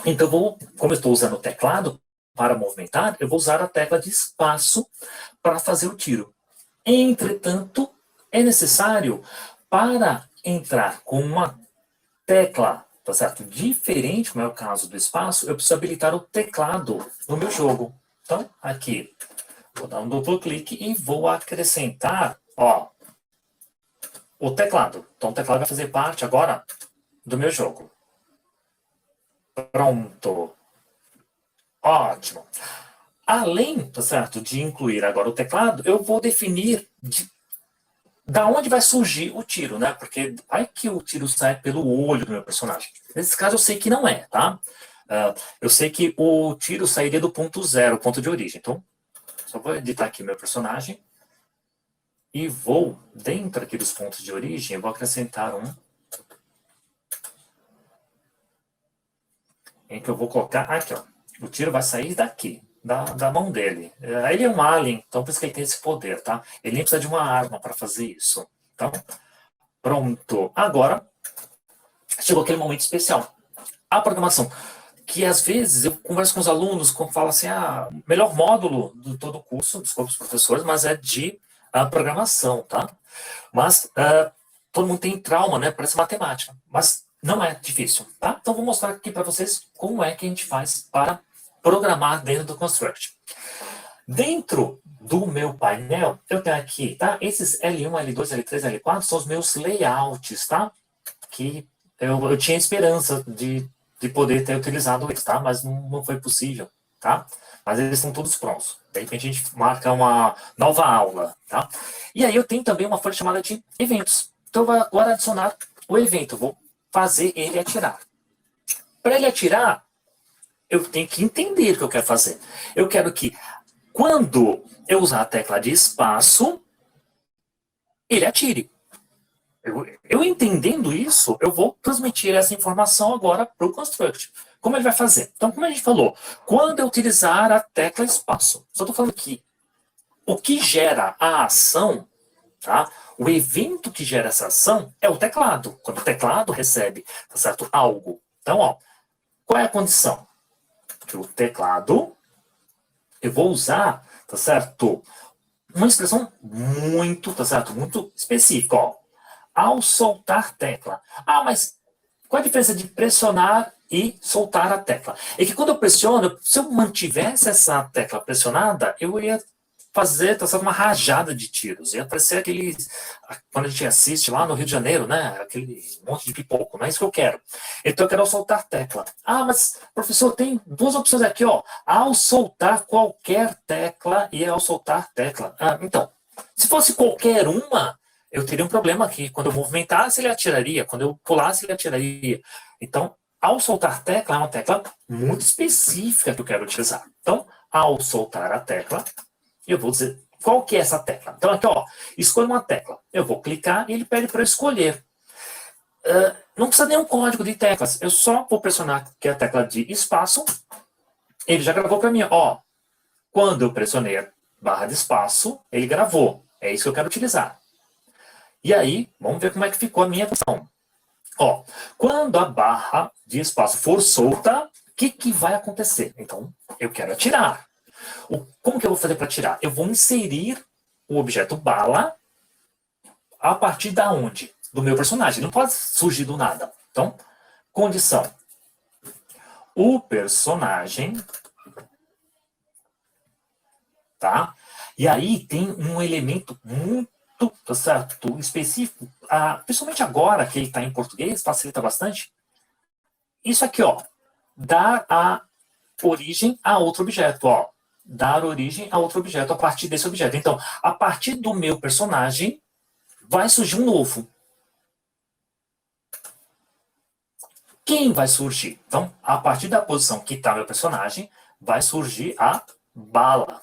Então, como eu estou usando o teclado para movimentar, eu vou usar a tecla de espaço para fazer o tiro. Entretanto, é necessário, para entrar com uma tecla, tá certo, diferente, como é o caso do espaço, eu preciso habilitar o teclado no meu jogo. Então, aqui, vou dar um duplo clique e vou acrescentar, ó, o teclado. Então, o teclado vai fazer parte agora do meu jogo. Pronto. Ótimo. Além, tá certo, de incluir agora o teclado, eu vou definir da onde vai surgir o tiro, né? Porque vai que o tiro sai pelo olho do meu personagem. Nesse caso eu sei que não é, tá? Eu sei que o tiro sairia do ponto zero, ponto de origem. Então, só vou editar aqui meu personagem e vou, dentro aqui dos pontos de origem, eu vou acrescentar um em que eu vou colocar aqui, ó. O tiro vai sair daqui. da mão dele. Ele é um alien, então por isso que ele tem esse poder, tá? Ele nem precisa de uma arma para fazer isso. Então, pronto. Agora, chegou aquele momento especial. A programação. Que às vezes eu converso com os alunos, como falo assim, o melhor módulo de todo o curso, desculpa os professores, mas é de programação, tá? Mas todo mundo tem trauma, né? Parece matemática, mas não é difícil, tá? Então vou mostrar aqui para vocês como é que a gente faz para programar dentro do Construct. Dentro do meu painel, eu tenho aqui, tá? Esses L1, L2, L3, L4 são os meus layouts, tá? Que eu tinha esperança de poder ter utilizado eles, tá? Mas não foi possível, tá? Mas eles estão todos prontos. De repente a gente marca uma nova aula, tá? E aí eu tenho também uma folha chamada de eventos. Então eu vou agora adicionar o evento. Eu vou fazer ele atirar. Para ele atirar, eu tenho que entender o que eu quero fazer. Eu quero que, quando eu usar a tecla de espaço, ele atire. Eu entendendo isso, eu vou transmitir essa informação agora para o Construct. Como ele vai fazer? Então, como a gente falou, quando eu utilizar a tecla espaço, só estou falando aqui, o que gera a ação, tá? O evento que gera essa ação é o teclado. Quando o teclado recebe, tá certo, algo. Então, ó, qual é a condição? Que o teclado, eu vou usar, tá certo, uma expressão muito, tá certo, muito específica, ó. Ao soltar tecla. Mas qual a diferença de pressionar e soltar a tecla? É que quando eu pressiono, se eu mantivesse essa tecla pressionada, eu ia fazer, tá certo, uma rajada de tiros. Ia aparecer aqueles, quando a gente assiste lá no Rio de Janeiro, né? Aquele monte de pipoco. Não é isso que eu quero. Então eu quero soltar tecla. Mas, professor, tem duas opções aqui, ó. Ao soltar qualquer tecla e ao soltar tecla. Então, se fosse qualquer uma, eu teria um problema aqui. Quando eu movimentasse, ele atiraria. Quando eu pulasse, ele atiraria. Então, ao soltar tecla, é uma tecla muito específica que eu quero utilizar. Então, ao soltar a tecla, eu vou dizer qual que é essa tecla. Então, aqui, ó, escolha uma tecla. Eu vou clicar e ele pede para eu escolher. Não precisa nenhum código de teclas. Eu só vou pressionar aqui a tecla de espaço. Ele já gravou para mim, ó. Quando eu pressionei a barra de espaço, ele gravou. É isso que eu quero utilizar. E aí, vamos ver como é que ficou a minha versão. Ó, quando a barra de espaço for solta, o que vai acontecer? Então, eu quero atirar. Como que eu vou fazer para atirar? Eu vou inserir o objeto bala a partir da onde? Do meu personagem. Não pode surgir do nada. Então, condição. O personagem, tá? E aí tem um elemento muito, tá certo, específico, principalmente agora que ele está em português, facilita bastante. Isso aqui, ó, dar a origem a outro objeto, ó. Dar origem a outro objeto a partir desse objeto. Então, a partir do meu personagem, vai surgir um novo. Quem vai surgir? Então, a partir da posição que está meu personagem, vai surgir a bala.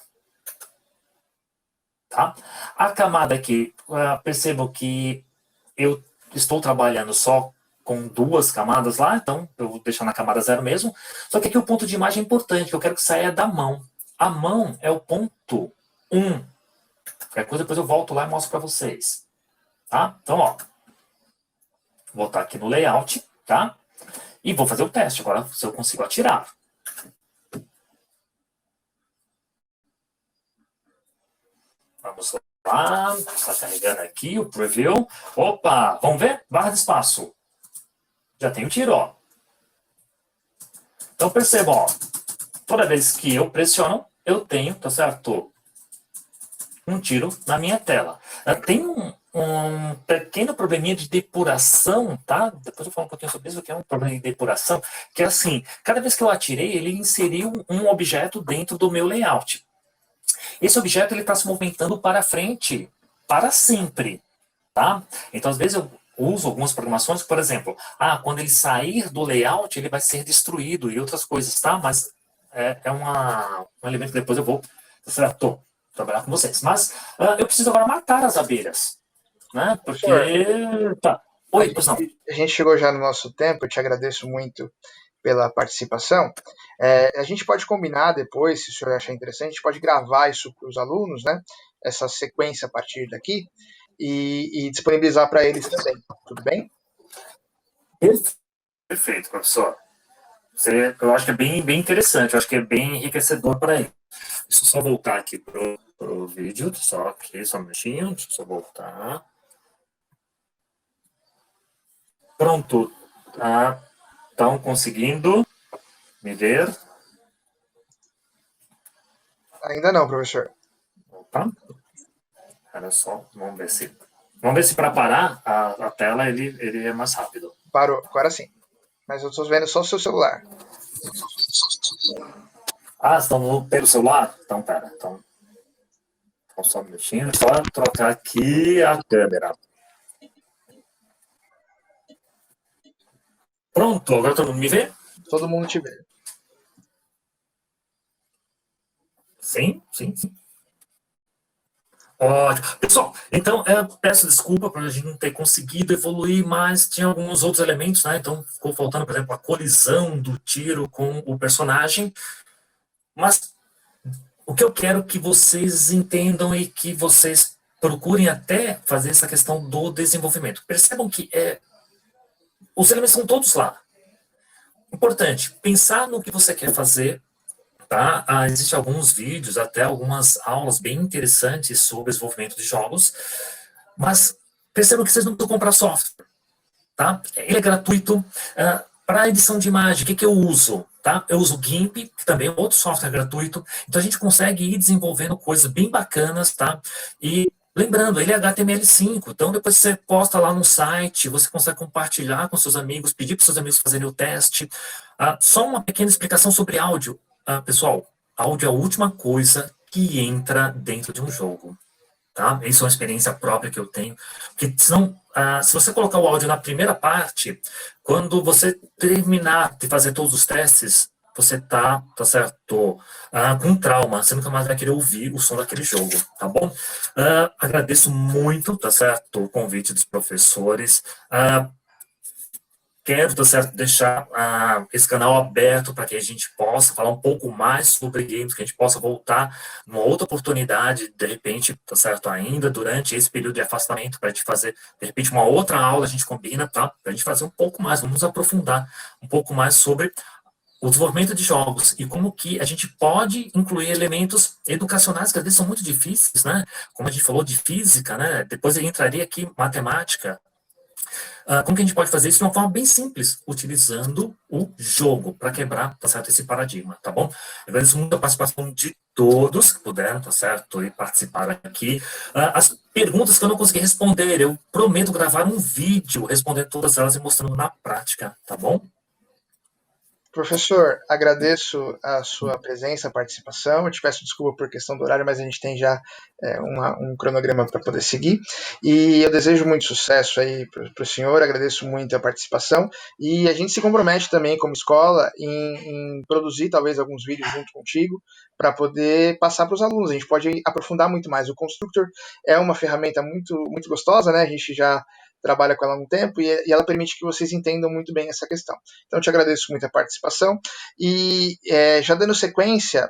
Tá? A camada aqui, percebo que eu estou trabalhando só com duas camadas lá, então eu vou deixar na camada 0 mesmo. Só que aqui o ponto de imagem é importante, que eu quero que saia da mão. A mão é o ponto 1. Qualquer coisa, depois eu volto lá e mostro para vocês. Tá? Então, ó, vou voltar aqui no layout, tá? E vou fazer o teste agora, se eu consigo atirar. Vamos lá, está carregando aqui o preview. Opa, vamos ver? Barra de espaço. Já tem o tiro, ó. Então percebam, ó, toda vez que eu pressiono, eu tenho, tá certo? Um tiro na minha tela. Tem um pequeno probleminha de depuração, tá? Depois eu falo um pouquinho sobre isso, que é um problema de depuração, que é assim, cada vez que eu atirei, ele inseriu um objeto dentro do meu layout. Esse objeto ele está se movimentando para frente para sempre, tá? Então, às vezes eu uso algumas programações, por exemplo, quando ele sair do layout, ele vai ser destruído e outras coisas, tá? Mas é um elemento que depois eu vou trabalhar com vocês. Mas eu preciso agora matar as abelhas, né? Porque... Tá. Oi, pois não. A gente chegou já no nosso tempo, eu te agradeço muito pela participação. A gente pode combinar depois, se o senhor achar interessante, a gente pode gravar isso para os alunos, né? Essa sequência a partir daqui, e disponibilizar para eles também. Tudo bem? Perfeito, professor. Eu acho que é bem interessante, eu acho que é bem enriquecedor para ele. Deixa eu só voltar aqui pro vídeo, só um minutinho, deixa eu só voltar. Pronto, tá? Estão conseguindo me ver? Ainda não, professor. Opa, olha só, vamos ver se para parar a tela ele é mais rápido. Parou, agora sim. Mas eu estou vendo só o seu celular. Estão pelo celular? Então, pera. Então, só um minutinho, só trocar aqui a câmera. Pronto, agora todo mundo me vê? Todo mundo te vê. Sim. Ótimo. Pessoal, então, peço desculpa por a gente não ter conseguido evoluir, mas tinha alguns outros elementos, né? Então, ficou faltando, por exemplo, a colisão do tiro com o personagem. Mas o que eu quero que vocês entendam e que vocês procurem até fazer essa questão do desenvolvimento. Percebam que os elementos estão todos lá. Importante, pensar no que você quer fazer, tá? Existem alguns vídeos, até algumas aulas bem interessantes sobre desenvolvimento de jogos, mas percebam que vocês não precisam comprar software, tá? Ele é gratuito. Para edição de imagem, o que eu uso? Tá? Eu uso o GIMP, que também é outro software gratuito, então a gente consegue ir desenvolvendo coisas bem bacanas, tá? E lembrando, ele é HTML5, então depois você posta lá no site, você consegue compartilhar com seus amigos, pedir para seus amigos fazerem o teste. Só uma pequena explicação sobre áudio. Pessoal, áudio é a última coisa que entra dentro de um jogo. Tá? Isso é uma experiência própria que eu tenho. Porque senão, se você colocar o áudio na primeira parte, quando você terminar de fazer todos os testes, você tá certo, com trauma. Você nunca mais vai querer ouvir o som daquele jogo, tá bom? Agradeço muito, tá certo, o convite dos professores. Quero, tá certo, deixar esse canal aberto para que a gente possa falar um pouco mais sobre games, que a gente possa voltar numa outra oportunidade, de repente, tá certo, ainda durante esse período de afastamento, para a gente fazer, de repente, uma outra aula, a gente combina, tá? Para a gente fazer um pouco mais, vamos aprofundar um pouco mais sobre o desenvolvimento de jogos e como que a gente pode incluir elementos educacionais, que às vezes são muito difíceis, né? Como a gente falou de física, né? Depois entraria aqui matemática. Como que a gente pode fazer isso de uma forma bem simples, utilizando o jogo para quebrar, tá certo, esse paradigma, tá bom? Eu agradeço muito a participação de todos que puderam, tá certo, e participaram aqui. As perguntas que eu não consegui responder, eu prometo gravar um vídeo respondendo todas elas e mostrando na prática, tá bom? Professor, agradeço a sua presença, a participação. Eu te peço desculpa por questão do horário, mas a gente tem já um cronograma para poder seguir. E eu desejo muito sucesso aí para o senhor, agradeço muito a participação. E a gente se compromete também, como escola, em produzir talvez alguns vídeos junto contigo para poder passar para os alunos. A gente pode aprofundar muito mais. O Constructor é uma ferramenta muito, muito gostosa, né? A gente já trabalha com ela há um tempo e ela permite que vocês entendam muito bem essa questão. Então, eu te agradeço muito a participação e já dando sequência,